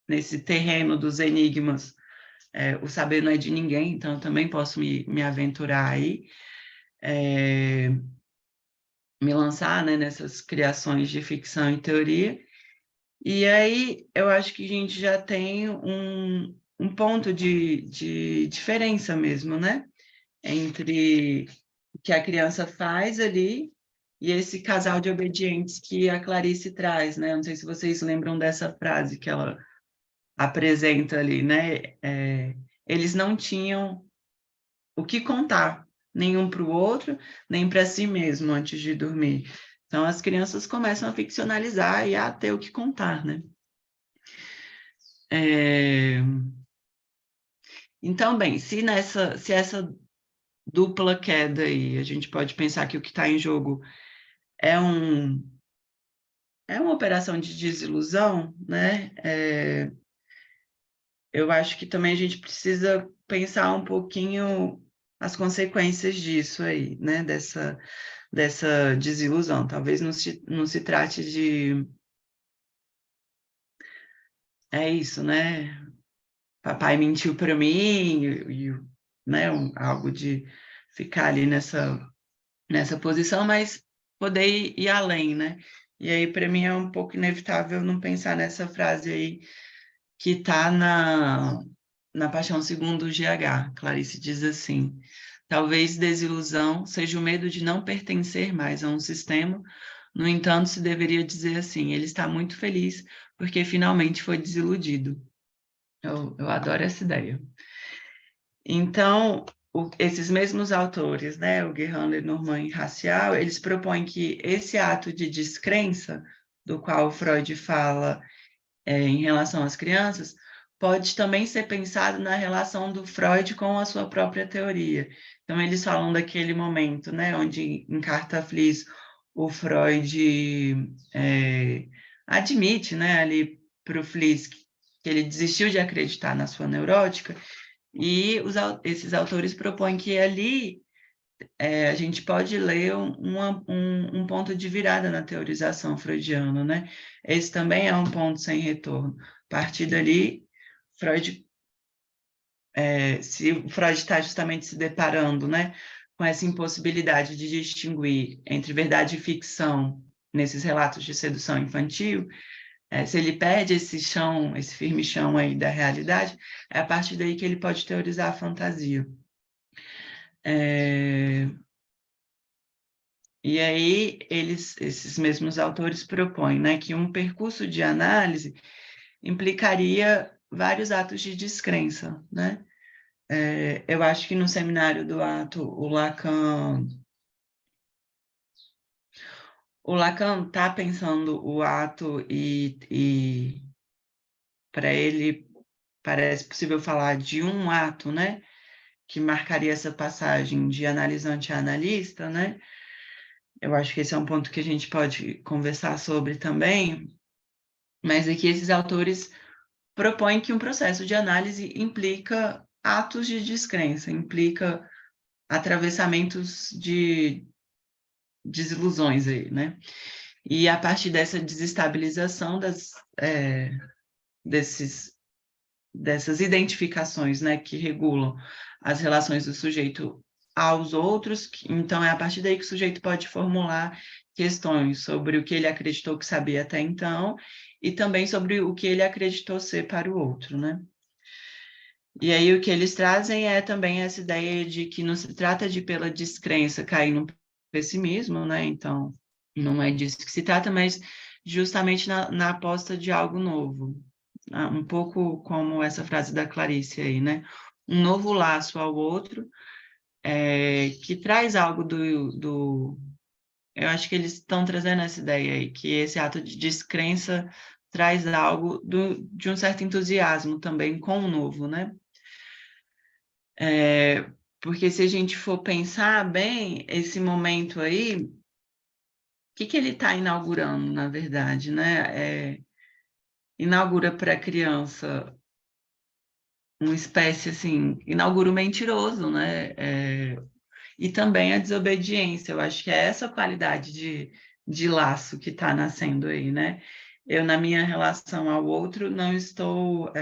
Nesse terreno dos enigmas. O saber não é de ninguém, então eu também posso me aventurar aí. Me lançar, né, nessas criações de ficção e teoria. E aí eu acho que a gente já tem um ponto de diferença mesmo, né? Entre o que a criança faz ali e esse casal de obedientes que a Clarice traz, né? Não sei se vocês lembram dessa frase que ela apresenta ali, né? Eles não tinham o que contar, nenhum para o outro, nem para si mesmo antes de dormir. Então, as crianças começam a ficcionalizar e a ter o que contar, né? Então, bem, se essa dupla queda aí, a gente pode pensar que o que está em jogo é uma operação de desilusão, né? Eu acho que também a gente precisa pensar um pouquinho as consequências disso aí, né? Dessa desilusão. Talvez não se trate de... É isso, né? Papai mentiu para mim, né? Algo de ficar ali nessa posição, mas poder ir além, né? E aí, para mim, é um pouco inevitável não pensar nessa frase aí que está na Paixão Segundo o GH. Clarice diz assim: talvez desilusão seja o medo de não pertencer mais a um sistema. No entanto, se deveria dizer assim: ele está muito feliz porque finalmente foi desiludido. Eu adoro essa ideia. Então, esses mesmos autores, né, o Guérin, Lenormand e Racial, eles propõem que esse ato de descrença, do qual Freud fala em relação às crianças, pode também ser pensado na relação do Freud com a sua própria teoria. Então, eles falam daquele momento, né, onde em Carta Feliz o Freud admite, né, ali para o Fliss que ele desistiu de acreditar na sua neurótica, e esses autores propõem que ali a gente pode ler um ponto de virada na teorização freudiana, né? Esse também é um ponto sem retorno. A partir dali, Freud, se o Freud está justamente se deparando, né, com essa impossibilidade de distinguir entre verdade e ficção nesses relatos de sedução infantil, se ele perde esse chão, esse firme chão aí da realidade, é a partir daí que ele pode teorizar a fantasia. E aí, esses mesmos autores propõem, né, que um percurso de análise implicaria vários atos de descrença, né? Eu acho que no seminário do ato, o Lacan está pensando o ato e para ele parece possível falar de um ato, né, que marcaria essa passagem de analisante a analista, né? Eu acho que esse é um ponto que a gente pode conversar sobre também, mas aqui esses autores propõem que um processo de análise implica atos de descrença, implica atravessamentos de desilusões aí, né? E a partir dessa desestabilização desses dessas identificações, né, que regulam as relações do sujeito aos outros. Então, é a partir daí que o sujeito pode formular questões sobre o que ele acreditou que sabia até então e também sobre o que ele acreditou ser para o outro, né? E aí o que eles trazem é também essa ideia de que não se trata de, pela descrença, cair no pessimismo, né? Então, não é disso que se trata, mas justamente na aposta de algo novo. Um pouco como essa frase da Clarice aí, né? Um novo laço ao outro, que traz algo do... Eu acho que eles estão trazendo essa ideia aí, que esse ato de descrença traz algo de um certo entusiasmo também com o novo, né? Porque se a gente for pensar bem, esse momento aí, o que ele está inaugurando, na verdade, né? Inaugura para a criança uma espécie, assim, inaugura o mentiroso, né? E também a desobediência. Eu acho que é essa qualidade de laço que está nascendo aí, né? Eu, na minha relação ao outro, não estou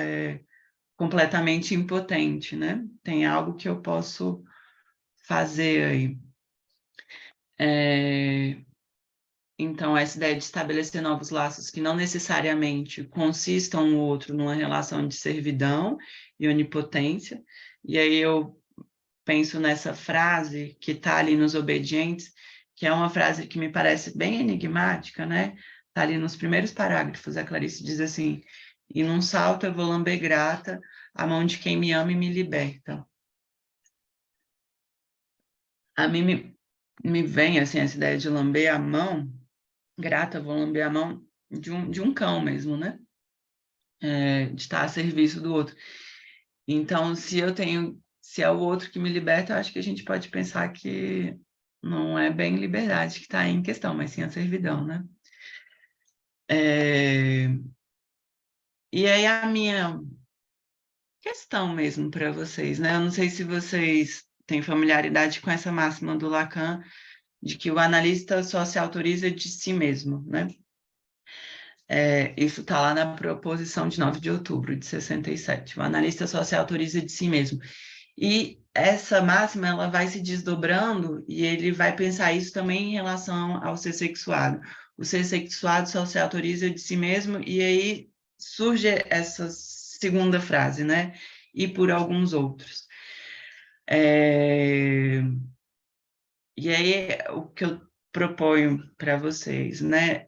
completamente impotente, né? Tem algo que eu posso fazer aí. Então, essa ideia de estabelecer novos laços que não necessariamente consistam um outro numa relação de servidão e onipotência. E aí eu penso nessa frase que está ali nos Obedientes, que é uma frase que me parece bem enigmática, né? Está ali nos primeiros parágrafos, a Clarice diz assim: e num salto eu vou lamber grata a mão de quem me ama e me liberta. A mim me vem assim, essa ideia de lamber a mão, grata, vou lamber a mão de um cão mesmo, né? De estar a serviço do outro. Então, se é o outro que me liberta, eu acho que a gente pode pensar que não é bem liberdade que está em questão, mas sim a servidão, né? E aí a minha questão mesmo para vocês, né? Eu não sei se vocês têm familiaridade com essa máxima do Lacan, de que o analista só se autoriza de si mesmo, né? Isso está lá na proposição de 9 de outubro de 67. O analista só se autoriza de si mesmo. E essa máxima ela vai se desdobrando e ele vai pensar isso também em relação ao ser sexuado. O ser sexuado só se autoriza de si mesmo, e aí surge essa segunda frase, né? E por alguns outros. E aí o que eu proponho para vocês, né?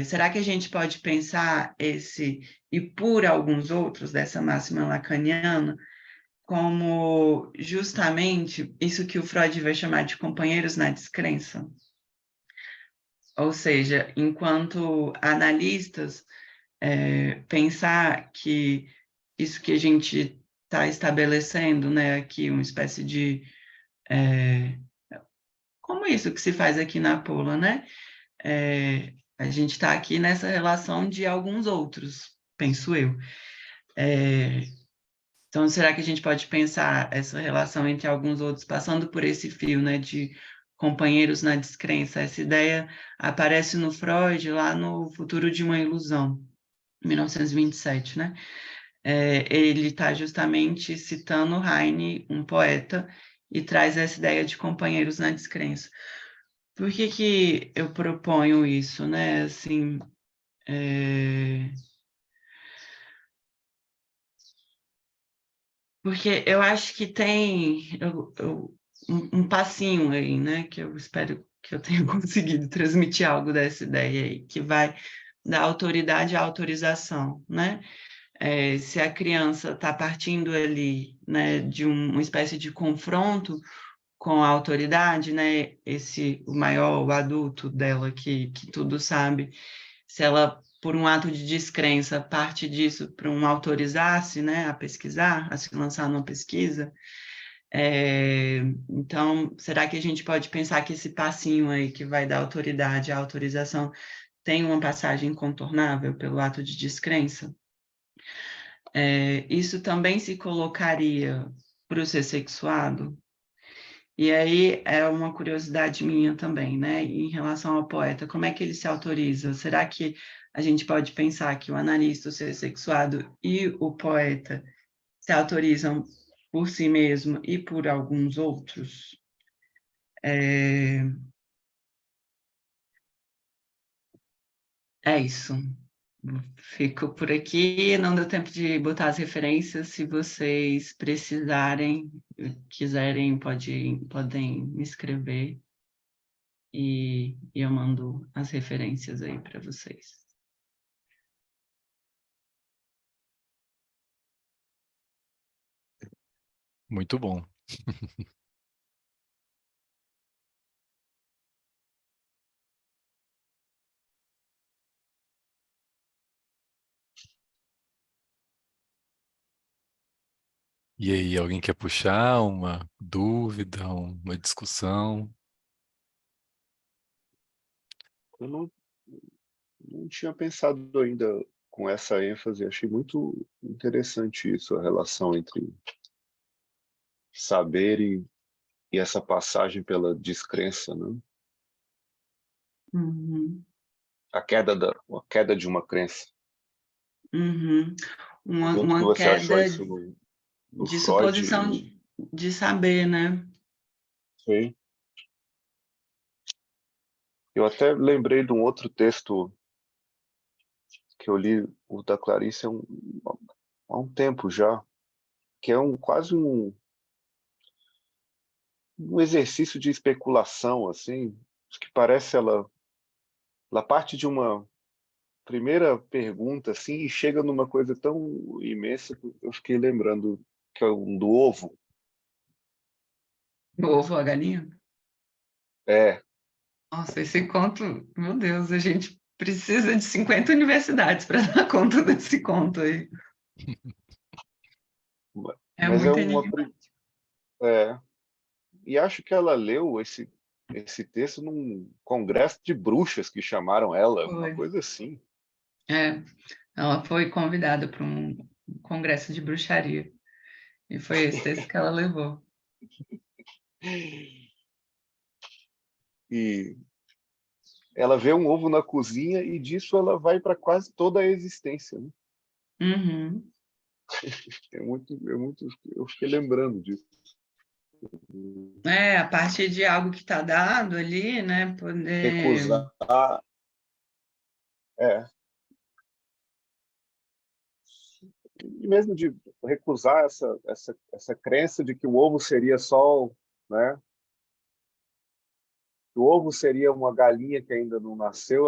Será que a gente pode pensar esse e por alguns outros dessa máxima lacaniana como justamente isso que o Freud vai chamar de companheiros na descrença? Ou seja, enquanto analistas, pensar que isso que a gente está estabelecendo, né, aqui, uma espécie de... como isso que se faz aqui na Pola, né? A gente está aqui nessa relação de alguns outros, penso eu. Então, será que a gente pode pensar essa relação entre alguns outros, passando por esse fio, né, de companheiros na descrença? Essa ideia aparece no Freud, lá no Futuro de uma Ilusão, 1927, né? Ele está justamente citando Heine, um poeta, e traz essa ideia de companheiros na descrença. Por que eu proponho isso, né? Assim, porque eu acho que tem um passinho aí, né? Que eu espero que eu tenha conseguido transmitir algo dessa ideia aí, que vai da autoridade à autorização, né? Se a criança está partindo ali, né, de uma espécie de confronto com a autoridade, né? O maior, o adulto dela que tudo sabe, se ela, por um ato de descrença, parte disso para um autorizar-se, né, a pesquisar, a se lançar numa pesquisa, então, será que a gente pode pensar que esse passinho aí que vai da autoridade à autorização tem uma passagem incontornável pelo ato de descrença? Isso também se colocaria para o ser sexuado? E aí é uma curiosidade minha também, né? Em relação ao poeta, como é que ele se autoriza? Será que a gente pode pensar que o analista, o ser sexuado e o poeta, se autorizam por si mesmo e por alguns outros. É isso. Fico por aqui, não deu tempo de botar as referências. Se vocês precisarem, quiserem, podem me escrever e eu mando as referências aí para vocês. Muito bom. E aí, alguém quer puxar uma dúvida, uma discussão? Eu não tinha pensado ainda com essa ênfase, achei muito interessante isso, a relação entre saber e essa passagem pela descrença, né? Uhum, A queda de uma crença. uhum. Quanto que Uma você achou queda isso no de Freud? suposição de saber, né? Sim. Eu até lembrei de um outro texto que eu li, o da Clarice, há um tempo já, que é quase um exercício de especulação, assim, que parece ela parte de uma primeira pergunta, assim, e chega numa coisa tão imensa que eu fiquei lembrando, que é um do ovo. O ovo, a galinha. É, Nossa, esse conto, meu Deus, a gente precisa de 50 universidades para dar conta desse conto aí. É mas é muito uma. enigmático. É, e acho que ela leu esse texto num congresso de bruxas que chamaram ela, uma Foi. coisa assim. É, ela foi convidada para um congresso de bruxaria. E foi esse texto que ela levou. E ela vê um ovo na cozinha e disso ela vai para quase toda a existência, né? Uhum. Eu fiquei lembrando disso. A partir de algo que está dado ali, né? Poder. Recusar, é, e mesmo de recusar essa crença de que o ovo seria só, né? Que o ovo seria uma galinha que ainda não nasceu,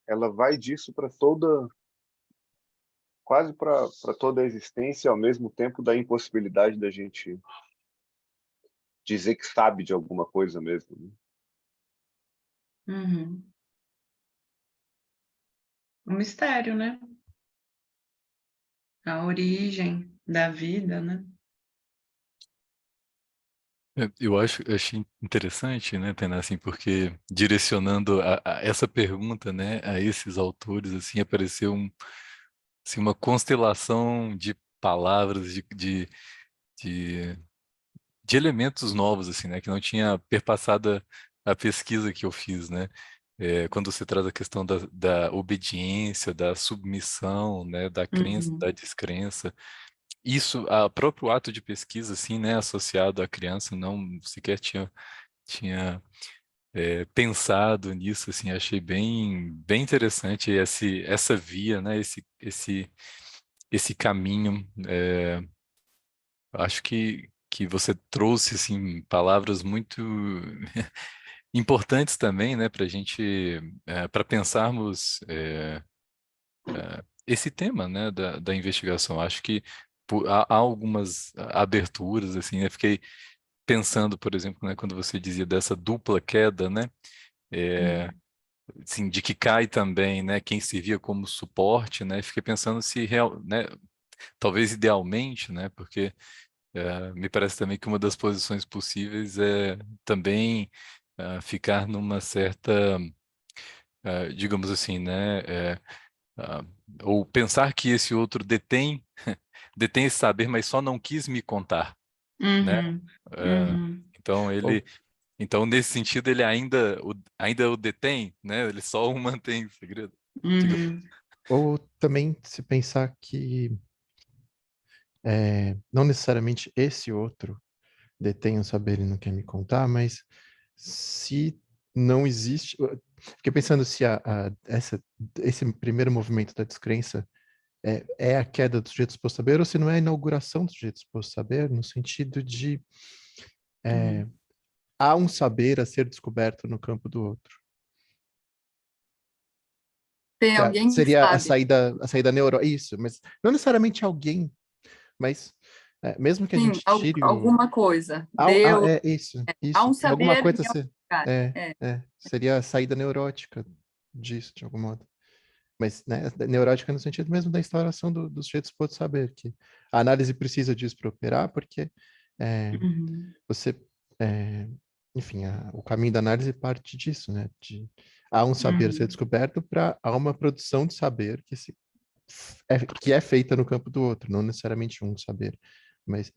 ela vai disso para quase para toda a existência, ao mesmo tempo da impossibilidade da gente dizer que sabe de alguma coisa mesmo, né? Uhum. Um mistério, né? A origem da vida, né? Eu achei interessante, né, Tainá, assim, porque direcionando a essa pergunta, né, a esses autores, assim, apareceu assim, uma constelação de palavras, de, de elementos novos, assim, né, que não tinha perpassado a pesquisa que eu fiz, né. Quando você traz a questão da obediência, da submissão, né, da crença, da Uhum. descrença, isso, a próprio ato de pesquisa, assim, né, associado à criança, não sequer tinha pensado nisso, assim, achei bem interessante essa via, né, esse caminho. Acho que você trouxe, assim, palavras muito importantes também, né, para a gente, para pensarmos esse tema, né, da investigação. Acho que há algumas aberturas, assim, né, fiquei pensando, por exemplo, né, quando você dizia dessa dupla queda, né, é, Uhum. assim, de que cai também, né, quem servia como suporte, né, fiquei pensando se né, talvez idealmente, né, porque me parece também que uma das posições possíveis é também ficar numa certa, digamos assim, né, ah, ou pensar que esse outro detém esse saber, mas só não quis me contar, né? Uhum. Eh, Uhum. então Ou, então nesse sentido ele ainda o detém, né? Ele só o mantém em segredo. Diga. Uhum. ou também se pensar que não necessariamente esse outro detém o saber e não quer me contar, mas se não existe... Fiquei pensando se esse primeiro movimento da descrença é a queda do sujeito suposto saber, ou se não é a inauguração do sujeito suposto saber, no sentido de há um saber a ser descoberto no campo do outro. Tem alguém que Seria a sabe. saída neurótica, isso, mas não necessariamente alguém, mas mesmo que a Sim, gente tire alguma coisa. Deus, isso. há um Alguma saber coisa em algum lugar. seria a saída neurótica disso, de algum modo. Mas, né, neurótica no sentido mesmo da instauração do sujeito suposto saber, que a análise precisa disso para operar, porque você, enfim, o caminho da análise parte disso, né? Há um saber a ser descoberto para há uma produção de saber que é feita no campo do outro, não necessariamente um saber, mas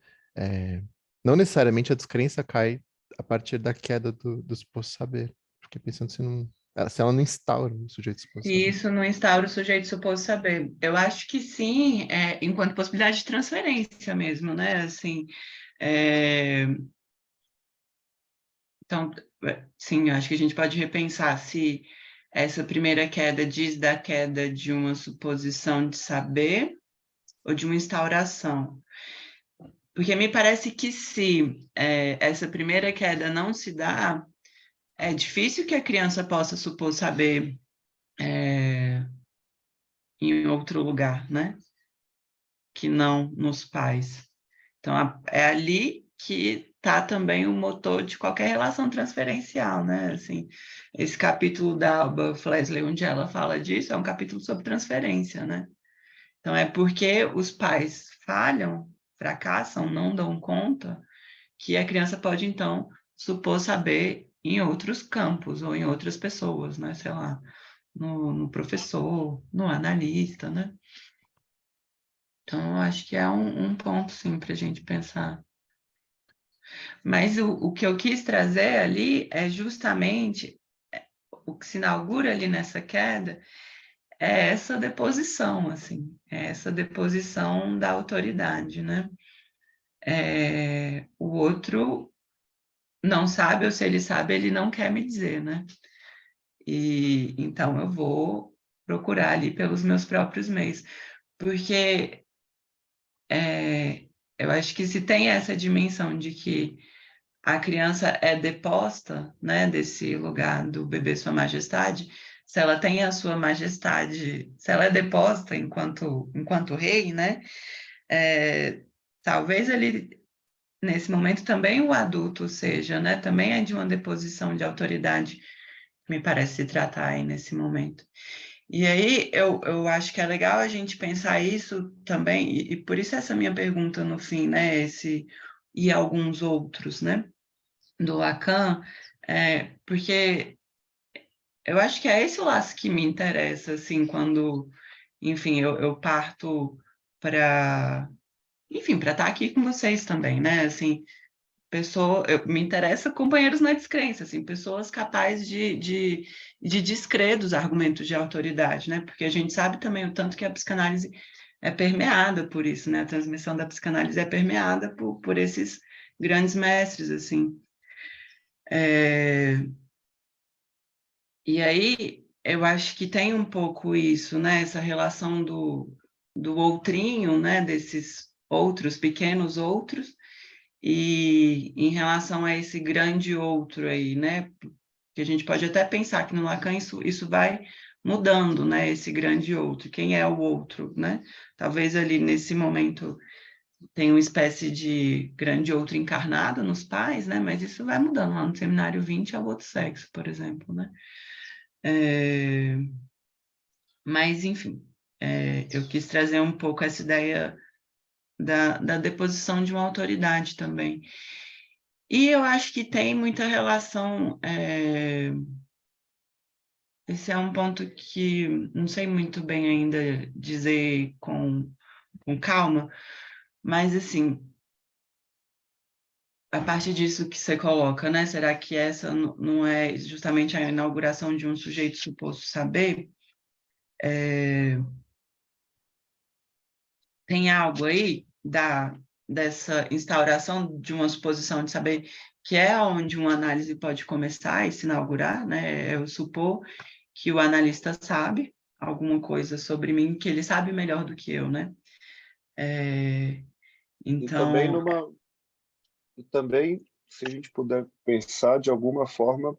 não necessariamente a descrença cai a partir da queda do suposto saber, porque pensando se ela não instaura o sujeito suposto E saber. isso não instaura o sujeito suposto saber. Eu acho que sim, enquanto possibilidade de transferência mesmo, né? Assim, então, sim, acho que a gente pode repensar se essa primeira queda diz da queda de uma suposição de saber ou de uma instauração. Porque me parece que se essa primeira queda não se dá, é difícil que a criança possa supor saber em outro lugar, né? Que não nos pais. Então, é ali que está também o motor de qualquer relação transferencial, né? Assim, esse capítulo da Alba Flesley, onde ela fala disso, é um capítulo sobre transferência, né? Então, é porque os pais falham, fracassam, não dão conta, que a criança pode, então, supor saber em outros campos ou em outras pessoas, né? Sei lá, no professor, no analista, né? Então, acho que é um ponto, sim, para a gente pensar. Mas o que eu quis trazer ali é justamente o que se inaugura ali nessa queda é essa deposição, assim, é essa deposição da autoridade, né? O outro não sabe, ou se ele sabe, ele não quer me dizer, né? E então eu vou procurar ali pelos meus próprios meios, porque eu acho que se tem essa dimensão de que a criança é deposta, né, desse lugar do bebê Sua Majestade, se ela tem a Sua Majestade, se ela é deposta enquanto rei, né, talvez ele, nesse momento, também o adulto seja, né, também é de uma deposição de autoridade, me parece se tratar aí nesse momento. E aí, eu acho que é legal a gente pensar isso também, e por isso essa minha pergunta no fim, né, e alguns outros, né, do Lacan, porque eu acho que é esse o laço que me interessa, assim, quando, enfim, eu parto para, enfim, para estar aqui com vocês também, né, assim, me interessa companheiros na descrença, assim, pessoas capazes de descrer dos argumentos de autoridade, né, porque a gente sabe também o tanto que a psicanálise é permeada por isso, né, a transmissão da psicanálise é permeada por esses grandes mestres, assim, E aí, eu acho que tem um pouco isso, né? Essa relação do outrinho, né? Desses outros, pequenos outros, e em relação a esse grande outro aí, né? Que a gente pode até pensar que no Lacan isso vai mudando, né? Esse grande outro. Quem é o outro, né? Talvez ali nesse momento tenha uma espécie de grande outro encarnado nos pais, né? Mas isso vai mudando. Lá no Seminário 20 é o outro sexo, por exemplo, né? Mas, enfim, eu quis trazer um pouco essa ideia da deposição de uma autoridade também. E eu acho que tem muita relação. Esse é um ponto que não sei muito bem ainda dizer com calma, mas, assim, a partir disso que você coloca, né? Será que essa não é justamente a inauguração de um sujeito suposto saber? Tem algo aí dessa instauração de uma suposição de saber que é onde uma análise pode começar e se inaugurar, né? Eu supor que o analista sabe alguma coisa sobre mim, que ele sabe melhor do que eu, né? Então... E também, se a gente puder pensar de alguma forma,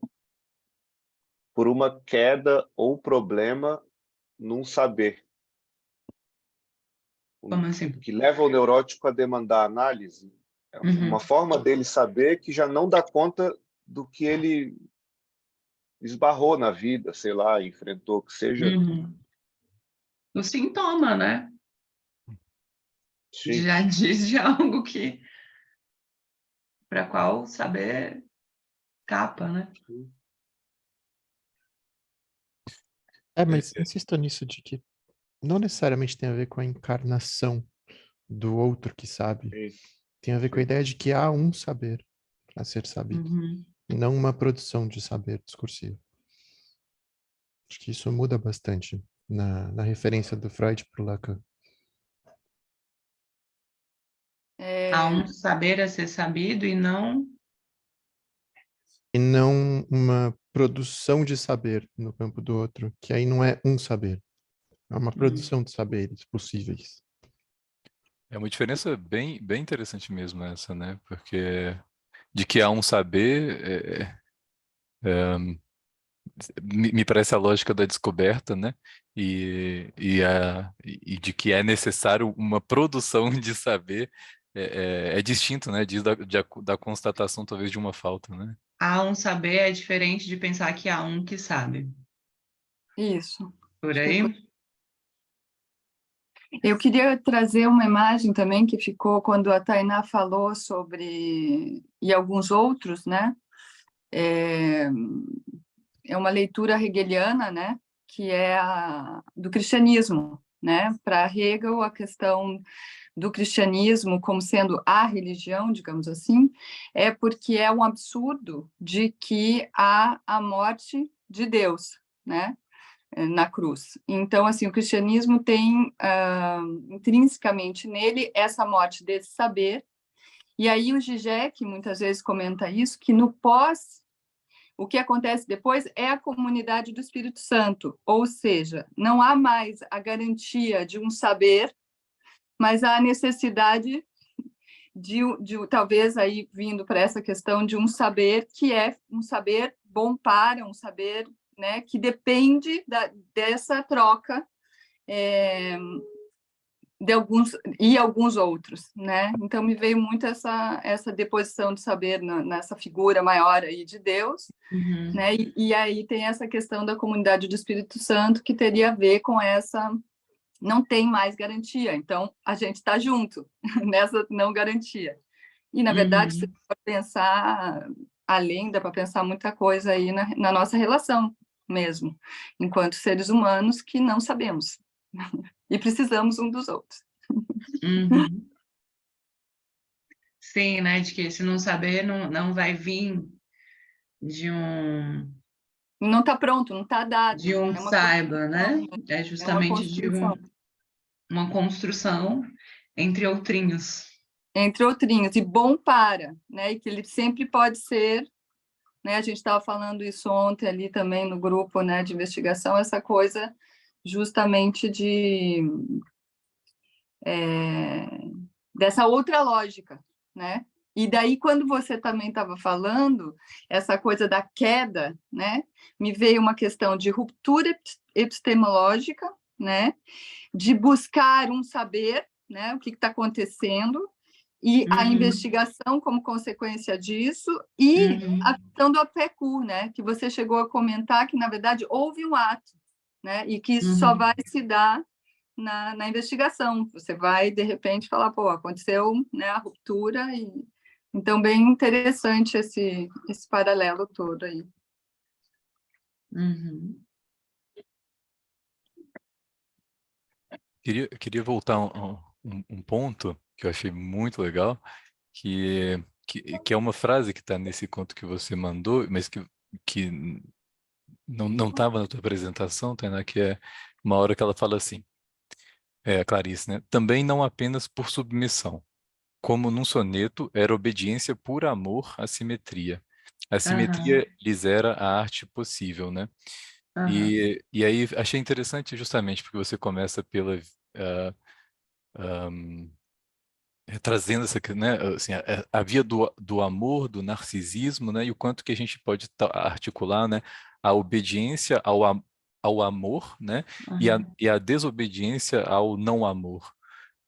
por uma queda ou problema num saber. Como assim? Que leva o neurótico a demandar análise. É uma forma dele saber que já não dá conta do que ele esbarrou na vida, sei lá, enfrentou, que seja. O sintoma, né? Sim. Já diz de algo que para qual saber capa, né? Mas insisto nisso de que não necessariamente tem a ver com a encarnação do outro que sabe. Sim. Tem a ver com a ideia de que há um saber a ser sabido, e não uma produção de saber discursivo. Acho que isso muda bastante na referência do Freud para o Lacan. Há um saber a ser sabido e não uma produção de saber no campo do outro, que aí não é um saber, é uma produção de saberes possíveis. É uma diferença bem interessante mesmo essa, né? Porque de que há um saber, me parece a lógica da descoberta, né? E de que é necessário uma produção de saber é distinto, né? Diz da constatação talvez de uma falta, né? há um saber é diferente de pensar que há um que sabe. Isso. Por aí? Eu queria trazer uma imagem também que ficou quando a Tainá falou sobre, e alguns outros, né? É uma leitura hegeliana, né? Que é do cristianismo, né? Para Hegel, a questão do cristianismo como sendo a religião, digamos assim, é porque é um absurdo de que há a morte de Deus, né? Na cruz. Então, assim, o cristianismo tem intrinsecamente nele essa morte desse saber, e aí o Zizek muitas vezes comenta isso, que no pós, o que acontece depois é a comunidade do Espírito Santo, ou seja, não há mais a garantia de um saber, mas há a necessidade de talvez aí vindo para essa questão de um saber que é um saber bom para, um saber, né, que depende dessa troca de alguns outros, né? Então me veio muito essa deposição de saber nessa figura maior aí de Deus, né? E aí tem essa questão da comunidade do Espírito Santo que teria a ver com essa não tem mais garantia, então a gente está junto nessa não garantia. E na verdade, se for pensar além, dá para pensar muita coisa aí na nossa relação mesmo, enquanto seres humanos que não sabemos e precisamos um dos outros. Sim, né? De que se não saber, não vai vir de um... Não está pronto, não está dado. De um saiba, né? É justamente de uma construção entre outrinhos. Entre outrinhos, e bom para, né? E que ele sempre pode ser, né? A gente estava falando isso ontem ali também no grupo, né, de investigação, essa coisa justamente dessa outra lógica, né? E daí, quando você também estava falando, essa coisa da queda, né? Me veio uma questão de ruptura epistemológica, né? De buscar um saber, né? O que está acontecendo, e a investigação como consequência disso, e a questão do APECU, né? Que você chegou a comentar que, na verdade, houve um ato, né? E que isso só vai se dar na investigação. Você vai, de repente, falar, pô, aconteceu, né, a ruptura, e então bem interessante esse paralelo todo aí. Queria voltar a um ponto que eu achei muito legal, que é uma frase que está nesse conto que você mandou, mas que não estava na tua apresentação, Tainá, que é uma hora que ela fala assim: Clarice, né? Também não apenas por submissão, como num soneto era obediência por amor à simetria. A Aham, simetria lhes era a arte possível, né? aham, E aí achei interessante justamente porque você começa pela ah, trazendo essa, né, assim, a via do amor, do narcisismo, né, e o quanto que a gente pode articular, né, a obediência ao amor, né, aham. e a desobediência ao não amor,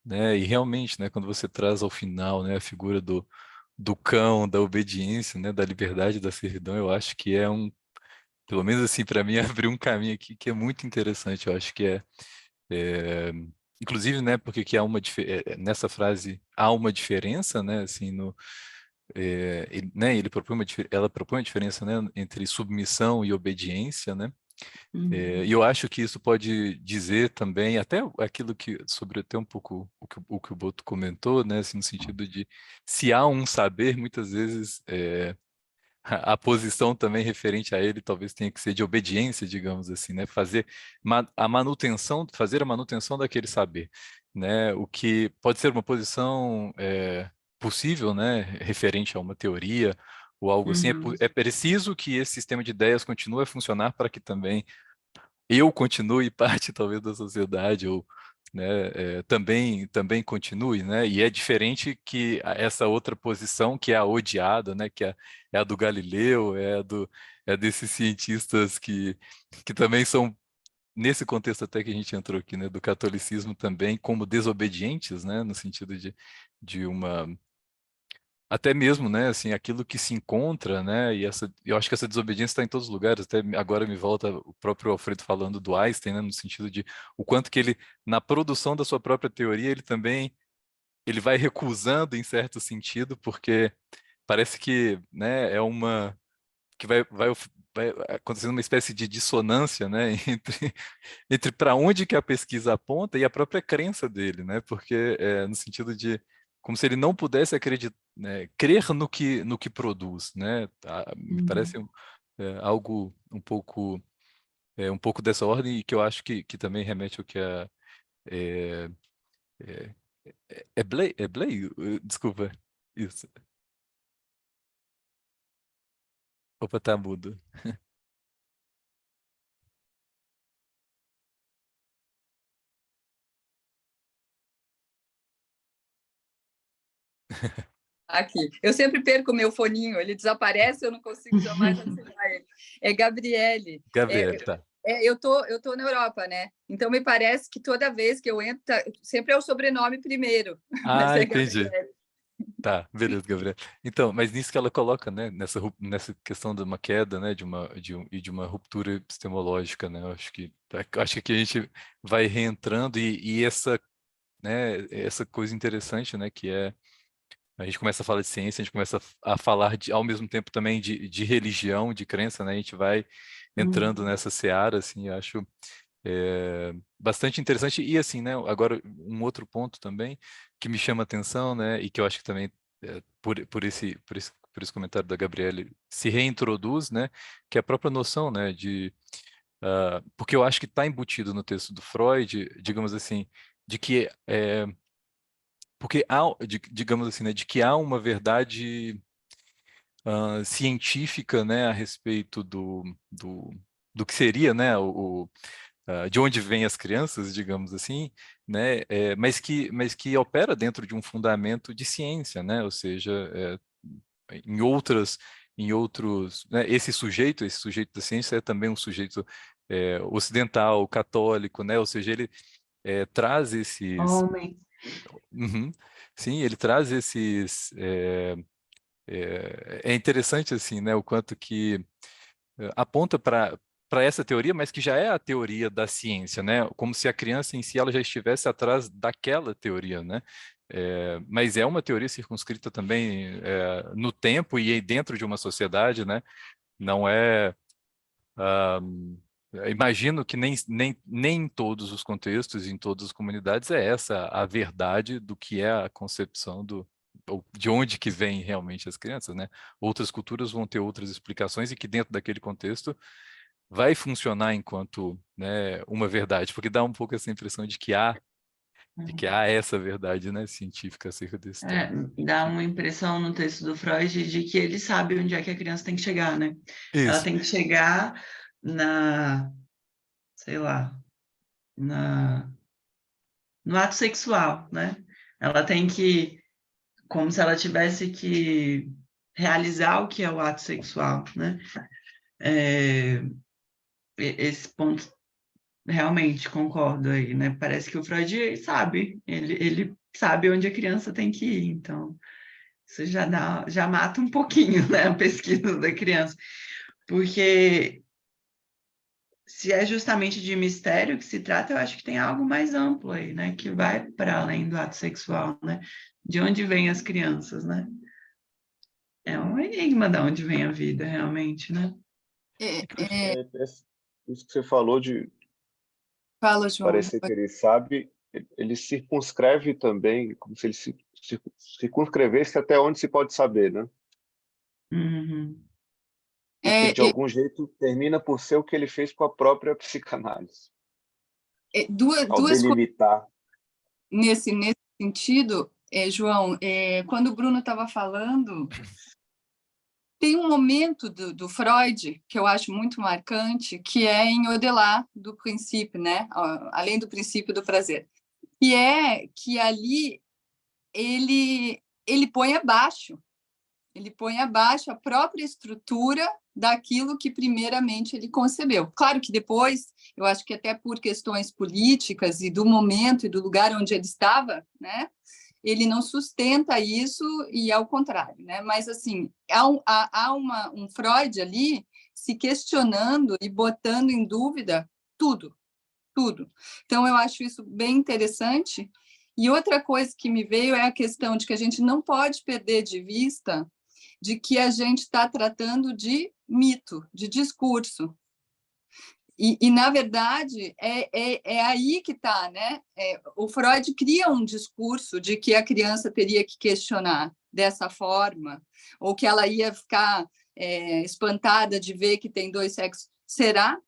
né, e realmente, né, quando você traz ao final, né, a figura do cão, da obediência, né, da liberdade, da servidão, eu acho que é pelo menos assim, para mim, abriu um caminho aqui que é muito interessante, eu acho que é, inclusive, né, porque que há nessa frase há uma diferença, né, assim, né, ela propõe uma diferença, né, entre submissão e obediência, né, Uhum. e eu acho que isso pode dizer também, até aquilo sobre até um pouco o que o Boto comentou, né, assim, no sentido de se há um saber, muitas vezes a posição também referente a ele talvez tenha que ser de obediência, digamos assim, né? Fazer a manutenção daquele saber, né? O que pode ser uma posição possível, né? Referente a uma teoria ou algo assim. Uhum. É preciso que esse sistema de ideias continue a funcionar para que também eu continue parte talvez da sociedade ou né, também continue, né? E é diferente que essa outra posição que é a odiada, né? Que é a do Galileu, é desses cientistas que também são nesse contexto até que a gente entrou aqui, né? Do catolicismo também como desobedientes, né? No sentido de uma até mesmo, né, assim, aquilo que se encontra, né, eu acho que essa desobediência está em todos os lugares, até agora me volta o próprio Alfredo falando do Einstein, né, no sentido de o quanto que ele, na produção da sua própria teoria, ele vai recusando em certo sentido, porque parece que, né, que vai acontecendo uma espécie de dissonância, né, entre para onde que a pesquisa aponta e a própria crença dele, né? Porque no sentido de como se ele não pudesse acreditar, né, crer no que produz, né? Me parece Uhum. algo um pouco dessa ordem e que eu acho que também remete ao que é, é, é Blay? Desculpa, isso. Opa, tá mudo. Aqui. Eu sempre perco o meu foninho, ele desaparece, eu não consigo jamais ativar ele. É Gabriele. Gabriel, tá. Eu tô na Europa, né? Então me parece que toda vez que eu entro, sempre é o sobrenome primeiro, mas é Entendi. Gabriele. Tá, beleza, Gabriel. Então, mas nisso que ela coloca, né, nessa questão de uma queda, né, de uma ruptura epistemológica, né, eu acho que aqui a gente vai reentrando e essa, né, essa coisa interessante, né, que a gente começa a falar de ciência, a gente começa a falar ao mesmo tempo também de religião, de crença, né, a gente vai entrando Uhum. nessa seara, assim, eu acho bastante interessante. E assim, né, agora um outro ponto também que me chama a atenção, né, e que eu acho que também por esse comentário da Gabriele se reintroduz, né, que é a própria noção, né, porque eu acho que está embutido no texto do Freud, digamos assim, de que porque digamos assim, né, de que há uma verdade científica, né, a respeito do que seria, né, de onde vêm as crianças, digamos assim, né, mas que opera dentro de um fundamento de ciência, né, ou seja, em outras, em outros, né, esse sujeito da ciência é também um sujeito ocidental, católico, né, ou seja, ele traz esses, Homem. uhum, sim, ele traz esses, é interessante assim, né, o quanto que aponta para essa teoria, mas que já é a teoria da ciência, né? Como se a criança em si ela já estivesse atrás daquela teoria, né? Mas é uma teoria circunscrita também no tempo e dentro de uma sociedade, né? Não é. Imagino que nem em todos os contextos, em todas as comunidades, é essa a verdade do que é a concepção ou de onde que vêm realmente as crianças, né? Outras culturas vão ter outras explicações e que dentro daquele contexto vai funcionar enquanto, né, uma verdade, porque dá um pouco essa impressão de que há de que há essa verdade, né, científica acerca desse tema. Dá uma impressão no texto do Freud de que ele sabe onde é que a criança tem que chegar, né? Ela Isso. tem que chegar sei lá, no ato sexual, né? Ela tem que, como se ela tivesse que realizar o que é o ato sexual, né? Esse ponto realmente concordo aí, né? Parece que o Freud sabe, ele sabe onde a criança tem que ir, então isso já mata um pouquinho, né, a pesquisa da criança, porque se é justamente de mistério que se trata, eu acho que tem algo mais amplo aí, né, que vai para além do ato sexual, né? De onde vêm as crianças, né? É um enigma de onde vem a vida, realmente, né? Isso que você falou de Fala, João. parecer que ele sabe, ele circunscreve também, como se ele circunscrevesse até onde se pode saber, né? Uhum. E que, de algum jeito, termina por ser o que ele fez com a própria psicanálise, Duas ao coisas delimitar. nesse sentido, João, quando o Bruno estava falando, tem um momento do Freud que eu acho muito marcante, que é em Odelá, do princípio, né? Além do princípio do prazer, que é que ali ele põe abaixo a própria estrutura daquilo que primeiramente ele concebeu. Claro que depois, eu acho que até por questões políticas e do momento e do lugar onde ele estava, né, ele não sustenta isso e ao contrário, né? Mas assim, há um Freud ali se questionando e botando em dúvida tudo. Então eu acho isso bem interessante. E outra coisa que me veio é a questão de que a gente não pode perder de vista de que a gente está tratando de mito, de discurso. E na verdade, é aí que está, né? O Freud cria um discurso de que a criança teria que questionar dessa forma, ou que ela ia ficar espantada de ver que tem dois sexos. Será?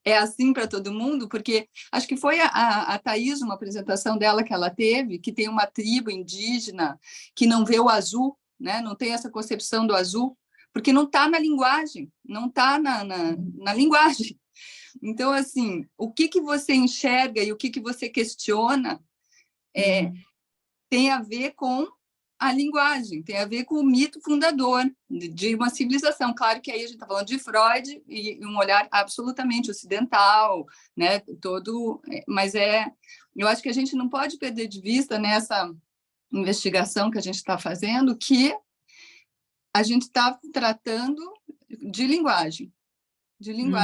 É assim para todo mundo? Porque acho que foi a Thaís, uma apresentação dela que ela teve, que tem uma tribo indígena que não vê o azul, né? Não tem essa concepção do azul, porque não está na linguagem, não está na linguagem. Então, assim, o que você enxerga e o que você questiona tem a ver com a linguagem, tem a ver com o mito fundador de uma civilização. Claro que aí a gente está falando de Freud e um olhar absolutamente ocidental, né? Mas eu acho que a gente não pode perder de vista nessa investigação que a gente está fazendo que a gente está tratando de linguagem. Uhum.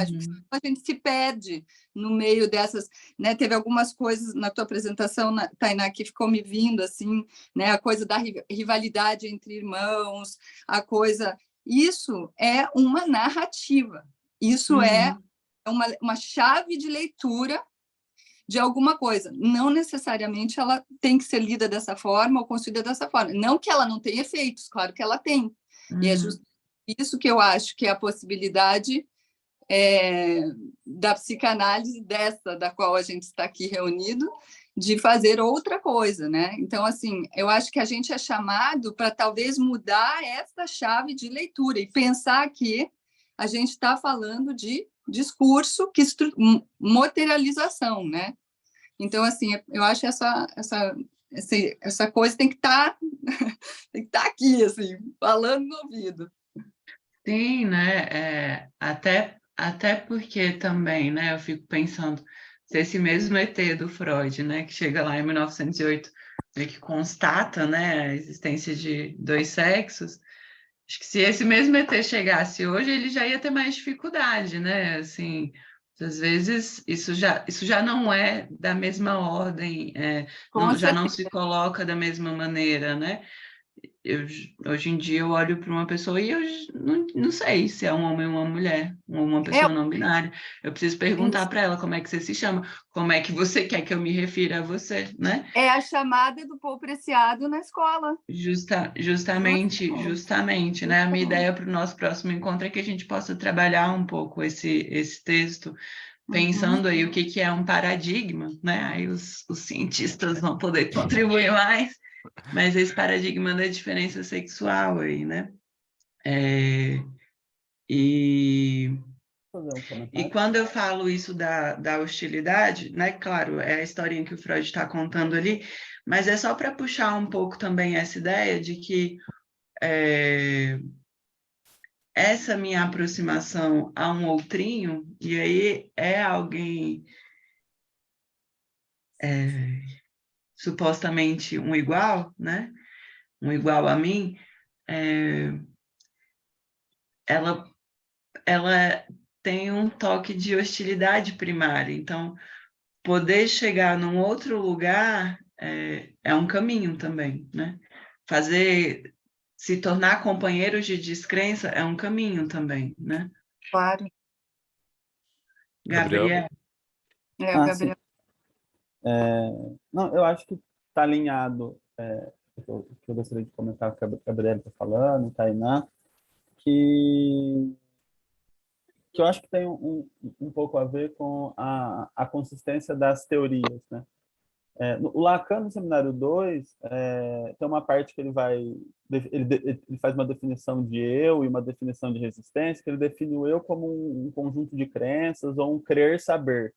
A gente se perde no meio dessas, né? Teve algumas coisas na tua apresentação, Tainá, que ficou me vindo assim, né? A coisa da rivalidade entre irmãos, a coisa. Isso é uma narrativa. Isso é uma chave de leitura de alguma coisa. Não necessariamente ela tem que ser lida dessa forma ou construída dessa forma. Não que ela não tenha efeitos, claro que ela tem. E é justamente isso que eu acho que é a possibilidade da psicanálise da qual a gente está aqui reunido, de fazer outra coisa, né? Então, assim, eu acho que a gente é chamado para talvez mudar essa chave de leitura e pensar que a gente está falando de discurso, materialização, né? Então, assim, eu acho essa coisa tem que estar aqui, assim, falando no ouvido. Sim, né? Até porque também, né? Eu fico pensando se esse mesmo ET do Freud, né? Que chega lá em 1908, que constata, né? A existência de dois sexos. Acho que se esse mesmo ET chegasse hoje, ele já ia ter mais dificuldade, né? Assim, às vezes isso já não é da mesma ordem, já não se coloca da mesma maneira, né? Hoje em dia eu olho para uma pessoa e eu não sei se é um homem ou uma mulher, uma pessoa não binária. Eu preciso perguntar para ela como é que você se chama, como é que você quer que eu me refira a você, né? É a chamada do Paul Preciado na escola. Justamente, né? A minha ideia para o nosso próximo encontro é que a gente possa trabalhar um pouco esse texto pensando aí o que é um paradigma, né? Aí os cientistas vão poder contribuir mais, mas esse paradigma da diferença sexual aí, né? E Fazer um E comentário. quando eu falo isso da hostilidade, né? Claro, é a historinha que o Freud está contando ali, mas é só para puxar um pouco também essa ideia de que essa minha aproximação a um outrinho, e aí é alguém supostamente um igual, né? Um igual a mim, ela tem um toque de hostilidade primária. Então, poder chegar num outro lugar é um caminho também, né? Se tornar companheiros de descrença é um caminho também, né? Claro. Gabriel? Gabriel? O Sim. Gabriel. Não, eu acho que está alinhado o que eu gostaria de comentar que a Gabriela está falando, Tainá, que eu acho que tem um pouco a ver com a consistência das teorias, né? O Lacan, no Seminário 2, tem uma parte que ele faz uma definição de eu e uma definição de resistência, que ele define o eu como um conjunto de crenças ou um crer saber.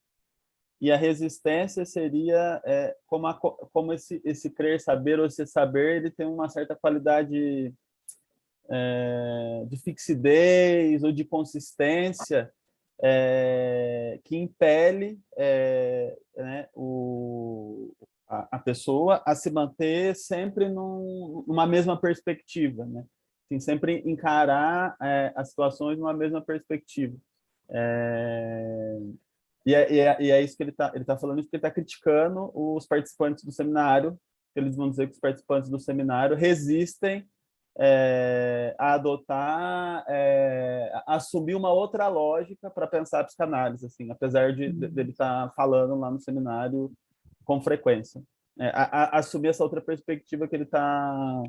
E a resistência seria como esse crer saber ou esse saber, ele tem uma certa qualidade de fixidez ou de consistência que impele né, a pessoa a se manter sempre numa mesma perspectiva, né? Assim, sempre encarar as situações numa mesma perspectiva. E é isso que ele tá falando, isso que ele está criticando os participantes do seminário. Eles vão dizer que os participantes do seminário resistem a adotar, a assumir uma outra lógica para pensar a psicanálise, assim, apesar dele estar falando lá no seminário com frequência. Assumir essa outra perspectiva que ele tá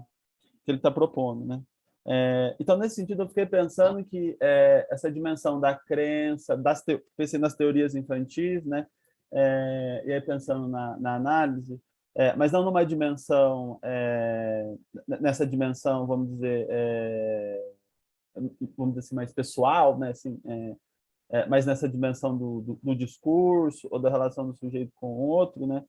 propondo, né? Então, nesse sentido, eu fiquei pensando que essa dimensão da crença, pensei nas teorias infantis, né? E aí pensando na análise, mas não numa dimensão, nessa dimensão, vamos dizer assim, mais pessoal, né? Assim, mas nessa dimensão do discurso ou da relação do sujeito com o outro, né?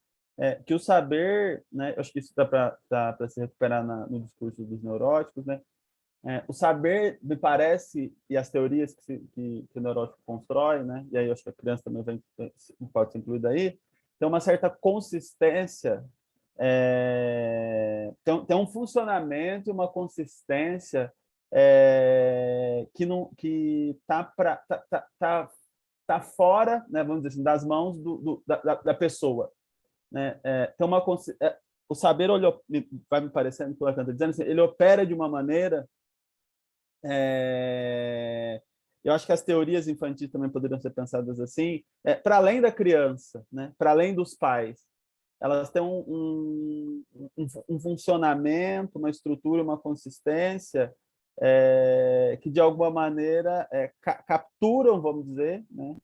Que o saber, né? Eu acho que isso dá para se recuperar no discurso dos neuróticos, né? O saber, me parece, e as teorias que o neurótico constrói, né? E aí eu acho que a criança também pode ser incluída aí, tem uma certa consistência, tem um funcionamento e uma consistência que tá fora, né? Vamos dizer assim, das mãos da pessoa, né? Tem o saber vai me parecendo que o Lacan está dizendo assim, ele opera de uma maneira. Eu acho que as teorias infantis também poderiam ser pensadas assim, para além da criança, né? Para além dos pais, elas têm um funcionamento, uma estrutura, uma consistência que de alguma maneira capturam, vamos dizer, né?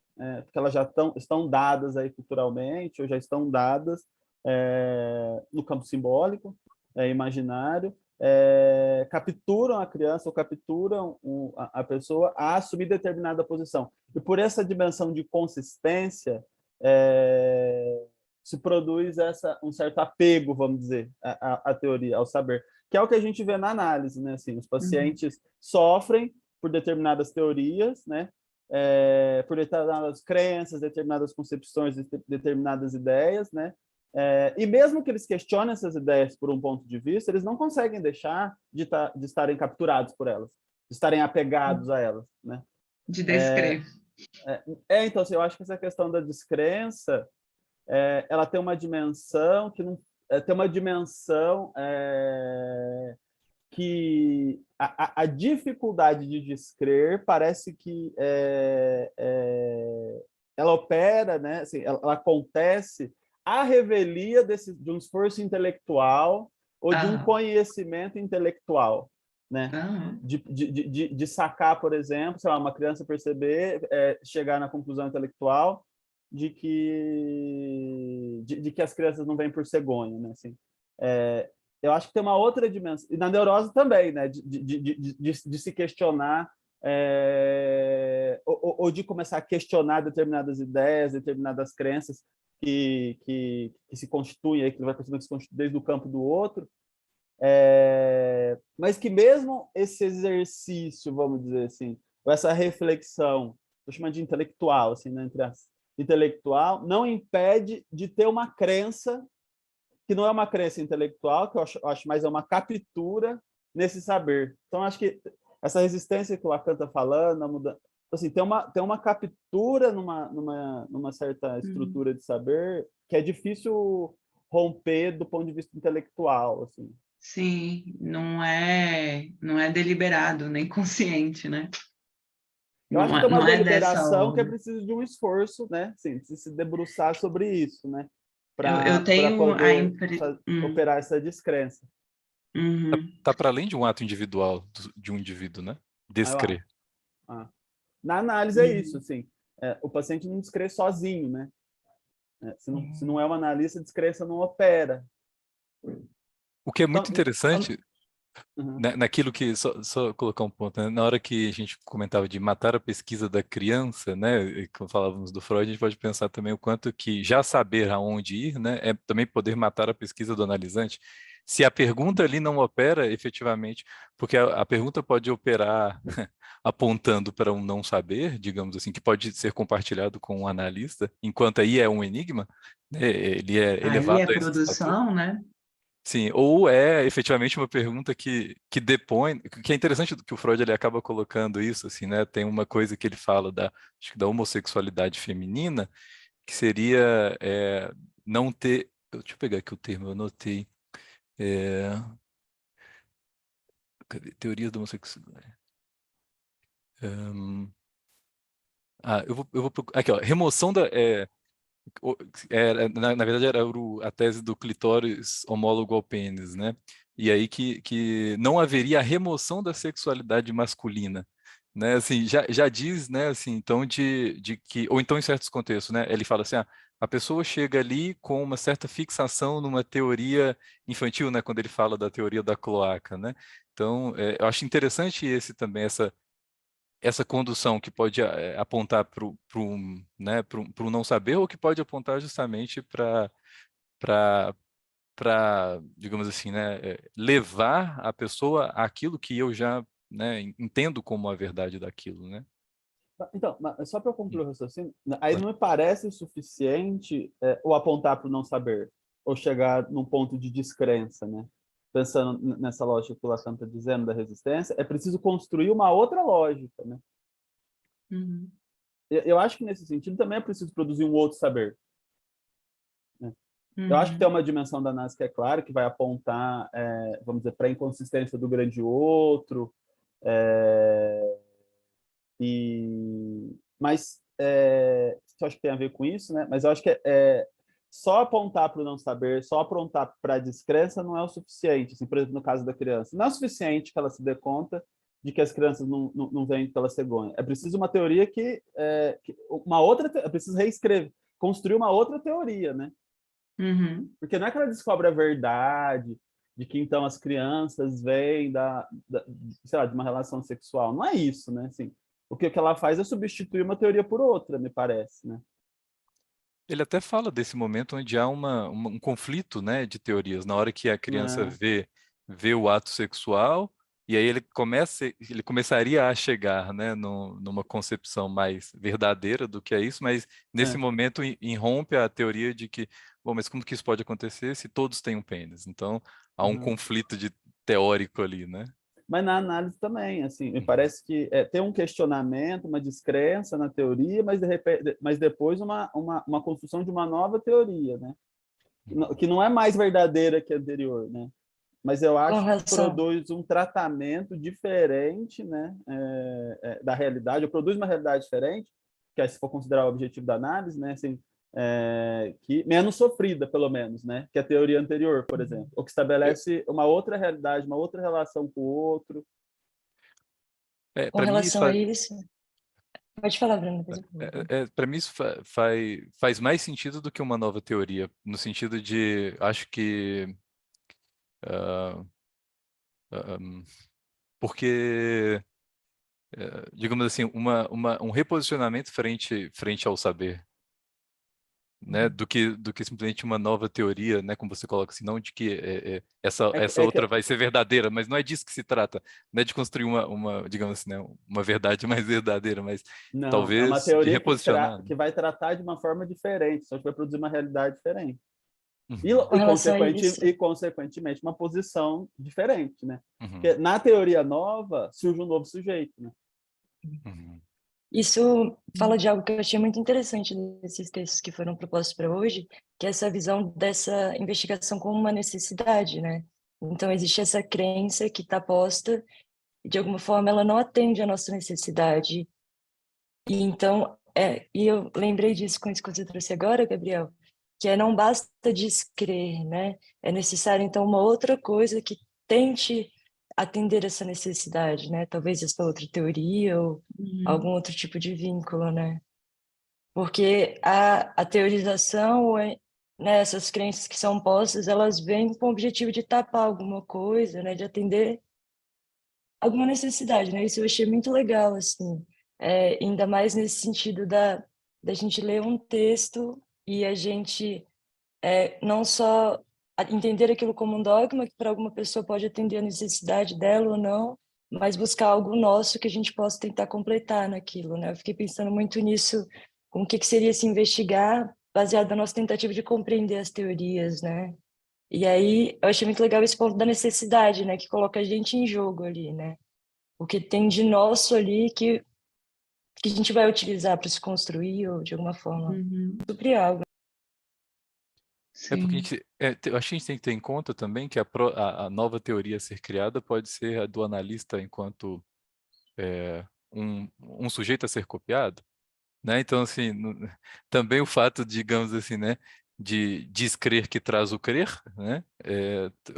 Porque elas já estão dadas aí culturalmente ou já estão dadas no campo simbólico, imaginário. Capturam a criança ou capturam a pessoa a assumir determinada posição. E por essa dimensão de consistência se produz um certo apego, vamos dizer, à teoria, ao saber, que é o que a gente vê na análise, né? Assim, os pacientes sofrem por determinadas teorias, né? Por determinadas crenças, determinadas concepções, determinadas ideias, né? E mesmo que eles questionem essas ideias por um ponto de vista, eles não conseguem deixar de estarem capturados por elas, de estarem apegados a elas, né? De descrer. Então, assim, eu acho que essa questão da descrença, ela tem uma dimensão que não tem uma dimensão que a dificuldade de descrer parece que ela opera, né? Assim, ela acontece à revelia de um esforço intelectual ou de um conhecimento intelectual, né? De sacar, por exemplo, sei lá, uma criança perceber, chegar na conclusão intelectual de que as crianças não vêm por cegonha, né? Assim, eu acho que tem uma outra dimensão, e na neurose também, né? De se questionar, ou de começar a questionar determinadas ideias, determinadas crenças que se constituem, aí, que vai percebendo que se constituem desde o campo do outro, mas que mesmo esse exercício, vamos dizer assim, ou essa reflexão, estou chamando de intelectual, assim, né, entre as intelectual, não impede de ter uma crença que não é uma crença intelectual, que eu acho mais é uma captura nesse saber. Então, acho que essa resistência que o Lacan está falando, assim, tem uma captura numa certa estrutura de saber que é difícil romper do ponto de vista intelectual, assim. Sim, não é deliberado, nem consciente, né? Eu acho que tem uma não é dessa deliberação que é ordem. preciso de um esforço, né? Assim, de se debruçar sobre isso, né? Eu Para tenho a poder operar essa descrença. Tá para além de um ato individual de um indivíduo, né? Descrer. Na análise é isso, assim. O paciente não descrê sozinho, né? Se não é uma analista, a descrença não opera. O que é muito Então, interessante naquilo que, só colocar um ponto, né? Na hora que a gente comentava de matar a pesquisa da criança, né? E quando falávamos do Freud, a gente pode pensar também o quanto que já saber aonde ir, né? É também poder matar a pesquisa do analisante. Se a pergunta ali não opera efetivamente, porque a pergunta pode operar apontando para um não saber, digamos assim, que pode ser compartilhado com um analista, enquanto aí é um enigma, né? Ele é Aí elevado é a esse status. produção, né? Sim, ou é efetivamente uma pergunta que depõe, que é interessante que o Freud ele acaba colocando isso, assim, né? Tem uma coisa que ele fala acho que da homossexualidade feminina, que seria não ter, deixa eu pegar aqui o termo, eu anotei, cadê? Teoria da homossexualidade. Eu vou procurar, aqui, ó, remoção na verdade era a tese do clitóris homólogo ao pênis, né? E aí que não haveria a remoção da sexualidade masculina, né? Assim, já diz, né? Assim, então de que, ou então em certos contextos, né? Ele fala assim, a pessoa chega ali com uma certa fixação numa teoria infantil, né? Quando ele fala da teoria da cloaca, né? Então, eu acho interessante também essa condução que pode apontar para um, né, para não saber, ou que pode apontar justamente para, digamos assim, né, levar a pessoa àquilo que eu já, né, entendo como a verdade daquilo, né? Então, só para concluir o raciocínio, aí não me parece suficiente o apontar para o não saber, ou chegar num ponto de descrença, né? Pensando nessa lógica que o Lacan está dizendo da resistência, é preciso construir uma outra lógica, né? Eu acho que nesse sentido também é preciso produzir um outro saber. Né? Eu acho que tem uma dimensão da análise que é clara, que vai apontar, vamos dizer, para a inconsistência do grande outro, mas eu acho que tem a ver com isso, né? Mas eu acho que só apontar para o não saber, só apontar para a descrença não é o suficiente. Assim, por exemplo, no caso da criança, não é o suficiente que ela se dê conta de que as crianças não vêm pela cegonha. É preciso uma teoria é preciso reescrever, construir uma outra teoria, né? Porque não é que ela descobre a verdade de que então as crianças vêm sei lá, de uma relação sexual. Não é isso, né? Assim, o que ela faz é substituir uma teoria por outra, me parece, né? Ele até fala desse momento onde há um conflito, né, de teorias, na hora que a criança vê o ato sexual, e aí ele começaria a chegar, né, numa concepção mais verdadeira do que é isso, mas nesse momento irrompe a teoria de que, bom, mas como que isso pode acontecer se todos têm um pênis? Então, há um conflito teórico ali, né? Mas na análise também, assim, me parece que tem um questionamento, uma descrença na teoria, mas depois uma construção de uma nova teoria, né? Que não é mais verdadeira que a anterior, né? Mas eu acho que produz um tratamento diferente, né, da realidade, ou produz uma realidade diferente, que aí, se for considerar o objetivo da análise, né, assim, que menos sofrida, pelo menos, né, que a teoria anterior, por exemplo, ou que estabelece uma outra realidade, uma outra relação com o outro. Com relação a isso, Pode falar, Bruno, depois eu falo. Para mim, isso faz mais sentido do que uma nova teoria, no sentido de, acho que, ah, porque, digamos assim, um reposicionamento frente ao saber, né, do que simplesmente uma nova teoria, né, como você coloca assim, não de que essa outra vai ser verdadeira, mas não é disso que se trata, não é de construir digamos assim, né, uma verdade mais verdadeira, mas Não, é uma talvez de teoria reposicionar. que vai tratar de uma forma diferente, só que vai produzir uma realidade diferente. Uhum. Com relação a isso. E, consequentemente, uma posição diferente, né? Uhum. Porque na teoria nova surge um novo sujeito, né? Uhum. Isso fala de algo que eu achei muito interessante desses textos que foram propostos para hoje, que é essa visão dessa investigação como uma necessidade, né? Então, existe essa crença que está posta e, de alguma forma, ela não atende à nossa necessidade. E então, e eu lembrei disso com isso que você trouxe agora, Gabriel, que não basta descrer, né? É necessário, então, uma outra coisa que tente atender essa necessidade, né? Talvez essa outra teoria ou algum outro tipo de vínculo, né? Porque a teorização, né, essas crenças que são postas, elas vêm com o objetivo de tapar alguma coisa, né? De atender alguma necessidade, né? Isso eu achei muito legal, assim. Ainda mais nesse sentido da gente ler um texto e a gente não só entender aquilo como um dogma, que para alguma pessoa pode atender a necessidade dela ou não, mas buscar algo nosso que a gente possa tentar completar naquilo, né? Eu fiquei pensando muito nisso, com o que seria se investigar baseado na nossa tentativa de compreender as teorias, né? E aí eu achei muito legal esse ponto da necessidade, né? Que coloca a gente em jogo ali, né? O que tem de nosso ali que a gente vai utilizar para se construir ou de alguma forma suprir algo. Porque Sim. eu acho que a gente tem que ter em conta também que a nova teoria a ser criada pode ser a do analista enquanto um sujeito a ser copiado, né? Então, assim, também o fato, digamos assim, né, de descrer que traz o crer, né?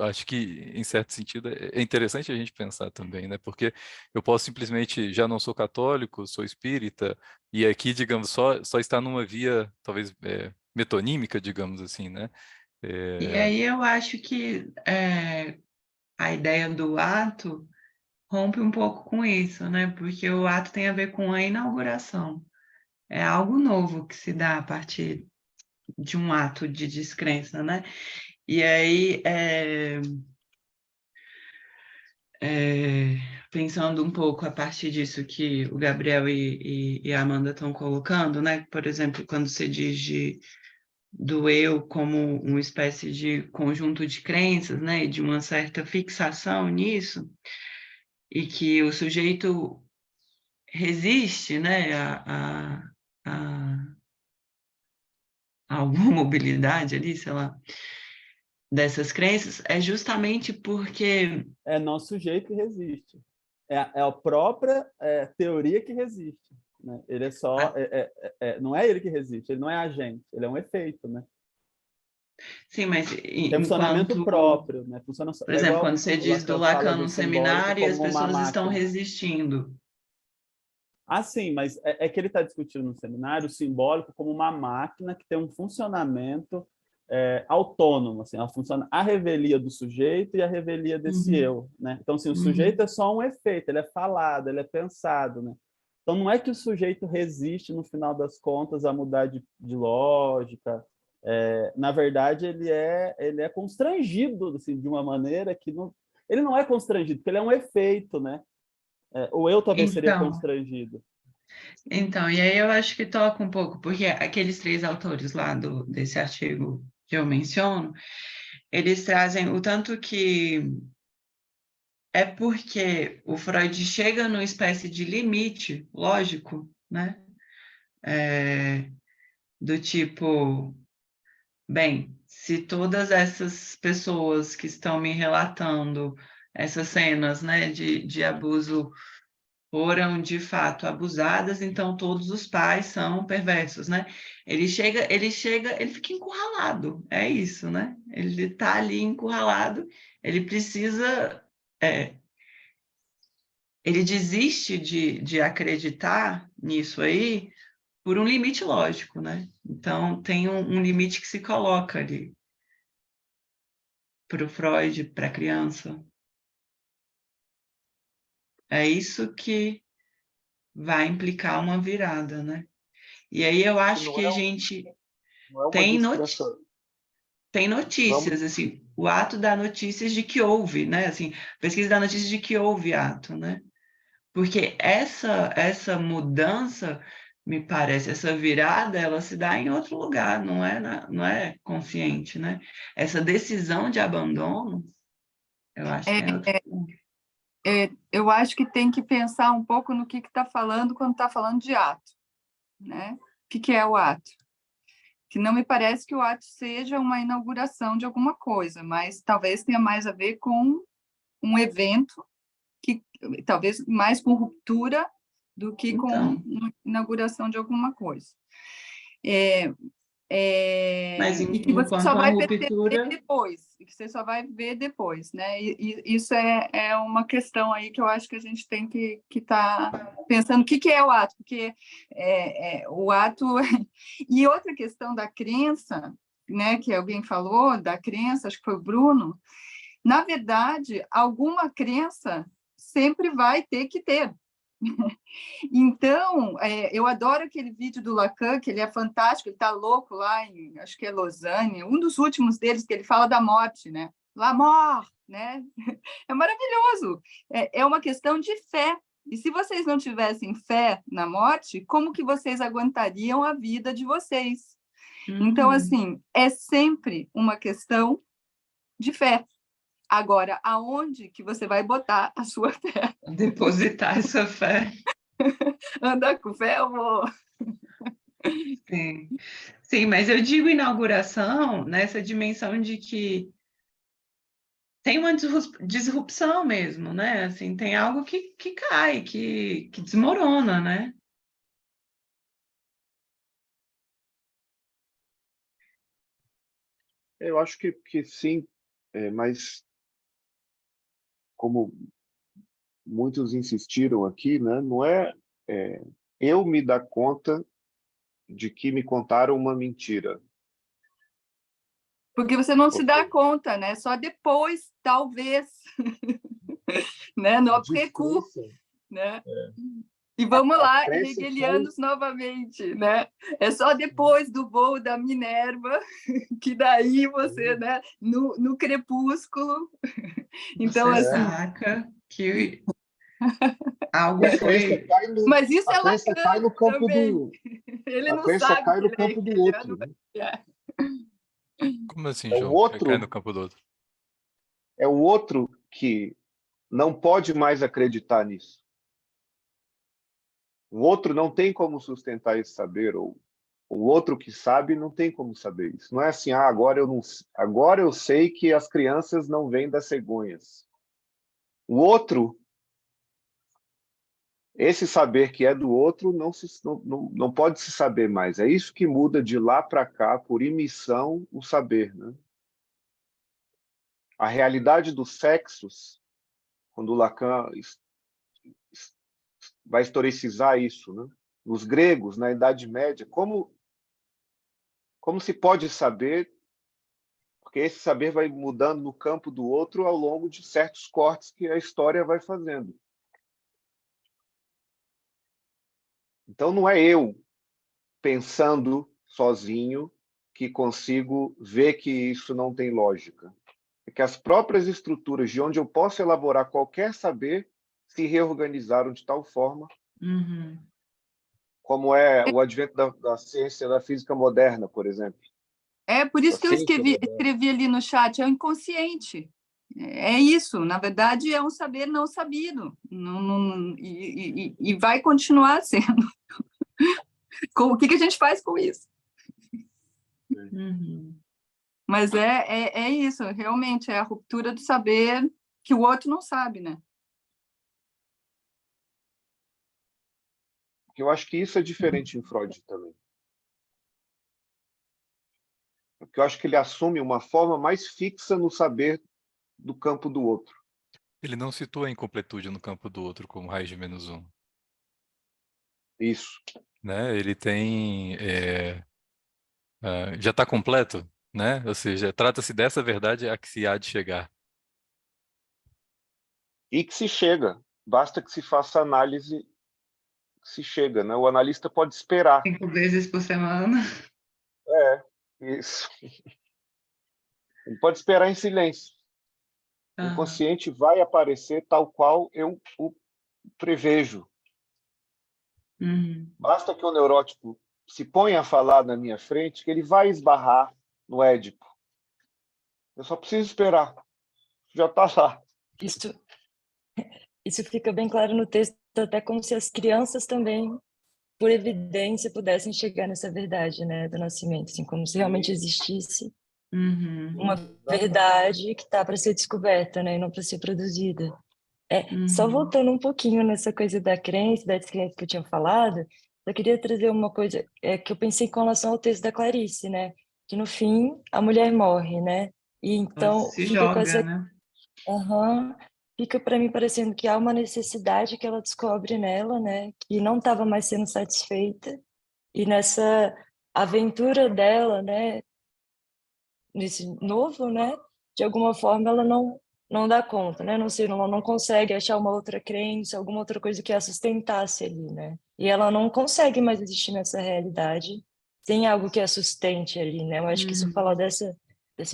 Acho que, em certo sentido, é interessante a gente pensar também, né? Porque eu posso simplesmente, já não sou católico, sou espírita, e aqui, digamos, só está numa via, talvez, metonímica, digamos assim, né? E aí eu acho que a ideia do ato rompe um pouco com isso, né? Porque o ato tem a ver com a inauguração. É algo novo que se dá a partir de um ato de descrença, né? E aí, pensando um pouco a partir disso que o Gabriel e a Amanda estão colocando, né? Por exemplo, quando você diz do eu como uma espécie de conjunto de crenças, né? E de uma certa fixação nisso, e que o sujeito resiste, né? A alguma mobilidade ali, sei lá, dessas crenças, é justamente porque... É nosso sujeito que resiste. É a própria teoria que resiste. Né? Ele é só... não é ele que resiste, ele não é agente, ele é um efeito, né? Sim, mas Tem um funcionamento próprio, né? Funciona, por exemplo, igual quando você o diz do Lacan fala Lacan do no simbólico seminário e as como uma pessoas estão máquina. resistindo. Ah, sim, mas é que ele está discutindo no seminário o simbólico como uma máquina que tem um funcionamento autônomo, assim, ela funciona a revelia do sujeito e a revelia desse eu, né? Então, assim, o sujeito é só um efeito, ele é falado, ele é pensado, né? Então, não é que o sujeito resiste, no final das contas, a mudar de lógica. Na verdade, ele é constrangido, assim, de uma maneira que não... Ele não é constrangido, porque ele é um efeito, né? O eu talvez seria constrangido. Então, e aí eu acho que toca um pouco, porque aqueles 3 autores lá desse artigo que eu menciono, eles trazem o tanto que é porque o Freud chega numa espécie de limite lógico, né? Do tipo, bem, se todas essas pessoas que estão me relatando essas cenas, né, de abuso foram de fato abusadas, então todos os pais são perversos, né? Ele fica encurralado, é isso, né? Ele está ali encurralado, ele precisa ele desiste de acreditar nisso aí por um limite lógico, né? Então, tem um limite que se coloca ali para o Freud, para a criança. É isso que vai implicar uma virada, né? E aí eu acho que a gente não é uma tem, descrença, tem não é uma- notícias, assim, o ato dá notícias de que houve, né? Assim, pesquisa dá notícias de que houve ato, né? Porque essa mudança, me parece, essa virada, ela se dá em outro lugar, não é consciente, né? Essa decisão de abandono, eu acho que é outro ponto. Eu acho que tem que pensar um pouco no que está falando quando está falando de ato, né? O que é o ato? Que não me parece que o ato seja uma inauguração de alguma coisa, mas talvez tenha mais a ver com um evento, que talvez mais com ruptura do que com Então, inauguração de alguma coisa. mas E que você enquanto só uma vai perceber ruptura, depois, e que você só vai ver depois, né? E isso é uma questão aí que eu acho que a gente tem que estar pensando o que é o ato, porque o ato... E outra questão da crença, né, que alguém falou, da crença, acho que foi o Bruno, na verdade, alguma crença sempre vai ter que ter. Então, eu adoro aquele vídeo do Lacan, que ele é fantástico, ele está louco lá em, acho que é Lausanne, um dos últimos deles, que ele fala da morte, né? La mort, né? É maravilhoso. É uma questão de fé. E se vocês não tivessem fé na morte, como que vocês aguentariam a vida de vocês? Então, assim, é sempre uma questão de fé. Agora, aonde que você vai botar a sua fé? depositar essa fé. Andar com fé, amor? Sim. Sim, mas eu digo inauguração nessa dimensão de que tem uma disrupção mesmo, né? Assim, tem algo que cai, que desmorona, né? Eu acho que sim, mas como muitos insistiram aqui, né, não é eu me dar conta de que me contaram uma mentira. Porque você não se dá Ok. conta, né? Só depois, talvez, né? No après-coup, Descrença, né? E vamos a lá, crença cai, hegelianos novamente, né? É só depois do voo da Minerva que daí você, né? No crepúsculo. Então, Você assim... saca que e algo a crença foi... cai no, Mas isso a é crença cai Lacan no campo também. do, Ele a não crença sabe cai que no ele é campo do hegeliano. outro, né? Como assim, É o João? Cai no outro, campo do outro. é o outro que não pode mais acreditar nisso. O outro não tem como sustentar esse saber, ou o outro que sabe não tem como saber isso. Não é assim, agora eu sei que as crianças não vêm das cegonhas. O outro, esse saber que é do outro, não pode se saber mais. É isso que muda de lá para cá, por emissão, o saber, né? A realidade dos sexos, quando Lacan vai historicizar isso, né? Nos gregos, na Idade Média, como se pode saber, porque esse saber vai mudando no campo do outro ao longo de certos cortes que a história vai fazendo. Então não é eu pensando sozinho que consigo ver que isso não tem lógica. É que as próprias estruturas de onde eu posso elaborar qualquer saber se reorganizaram de tal forma, como é o advento da ciência da física moderna, por exemplo. É por isso Da que eu ciência moderna. escrevi ali no chat, é o inconsciente. É isso, na verdade, é um saber não sabido. E vai continuar sendo. O que a gente faz com isso? Mas é isso, realmente, é a ruptura do saber que o outro não sabe, né? Eu acho que isso é diferente em Freud também. Porque eu acho que ele assume uma forma mais fixa no saber do campo do outro. Ele não situa a incompletude no campo do outro como raiz de menos um, Isso. né? Ele tem... já está completo, né? Ou seja, trata-se dessa verdade a que se há de chegar. E que se chega, basta que se faça análise, que se chega, né? O analista pode esperar. 5 vezes por semana. Isso. Ele pode esperar em silêncio. O Aham. inconsciente vai aparecer tal qual eu o prevejo. Uhum. Basta que o neurótico se ponha a falar na minha frente que ele vai esbarrar no Édipo. Eu só preciso esperar. Já está lá. Isso, isso fica bem claro no texto, até como se as crianças também, por evidência, pudessem chegar nessa verdade, né, do nascimento, assim, como se realmente existisse Uhum. uma verdade que está para ser descoberta, né, e não para ser produzida. Só Uhum. voltando um pouquinho nessa coisa da crença, da descrença que eu tinha falado, eu queria trazer uma coisa que eu pensei com relação ao texto da Clarice, né, que no fim a mulher morre, né, e Ela então se fica com joga, essa né? Aham. Fica para mim parecendo que há uma necessidade que ela descobre nela, né, que não estava mais sendo satisfeita, e nessa aventura dela, né, nesse novo, né, de alguma forma ela não dá conta, né, não sei, não consegue achar uma outra crença, alguma outra coisa que a sustentasse ali, né, e ela não consegue mais existir nessa realidade sem algo que a sustente ali, né, eu acho que isso fala dessa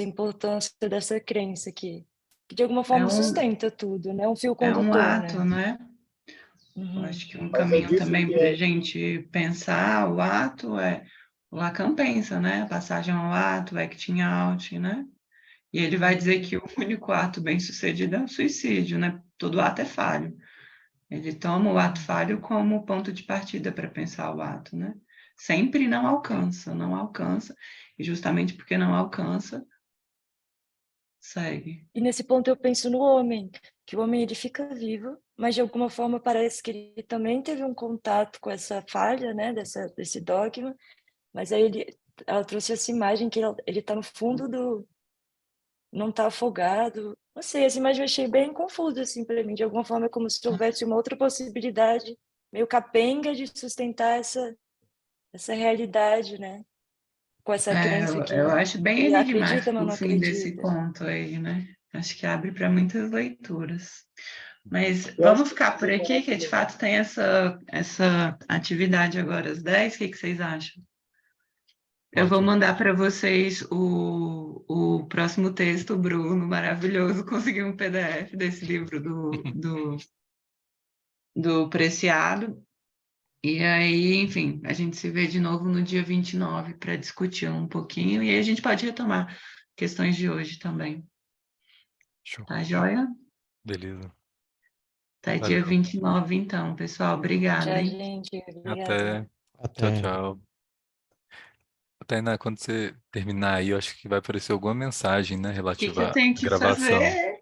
importância dessa crença que de alguma É forma um, sustenta tudo, né, um fio é um condutor, ato, né. né? Eu Uhum. acho que um Mas é caminho disso também que para a é. gente pensar o ato é o Lacan pensa, né? A passagem ao ato, acting out, né? E ele vai dizer que o único ato bem-sucedido é o suicídio, né? Todo ato é falho. Ele toma o ato falho como ponto de partida para pensar o ato, né? Sempre não alcança, e justamente porque não alcança, segue. E nesse ponto eu penso no homem, que o homem ele fica vivo, mas de alguma forma parece que ele também teve um contato com essa falha, né, desse dogma, mas aí ela trouxe essa imagem que ele tá no fundo não tá afogado, não sei, essa imagem eu achei bem confusa, assim, para mim, de alguma forma é como se houvesse uma outra possibilidade, meio capenga de sustentar essa realidade, né, com essa crença Eu que acho bem ele acredita, enigmático mas o não fim desse acredita. conto aí, né? Acho que abre para muitas leituras. Mas Eu acho vamos que ficar por aqui, que de fato tem essa atividade agora às 10. O que vocês acham? Eu vou Ótimo. mandar para vocês o próximo texto, Bruno, maravilhoso. Consegui um PDF desse livro do Preciado. E aí, enfim, a gente se vê de novo no dia 29 para discutir um pouquinho. E aí a gente pode retomar questões de hoje também. Show. Tá joia? Beleza. Tá dia Valeu. 29, então, pessoal. Obrigada, Tchau, hein? gente, obrigada. Até. Tchau, Até. tchau. Tainá, quando você terminar aí, eu acho que vai aparecer alguma mensagem, né, O que eu relativa tenho à que gravação. fazer?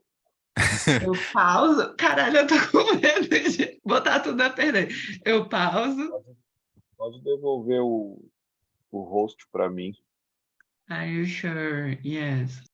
Eu pauso. Caralho, eu tô com medo de botar tudo a perder. Eu pauso. Pode devolver o host para mim. Are you sure? Yes.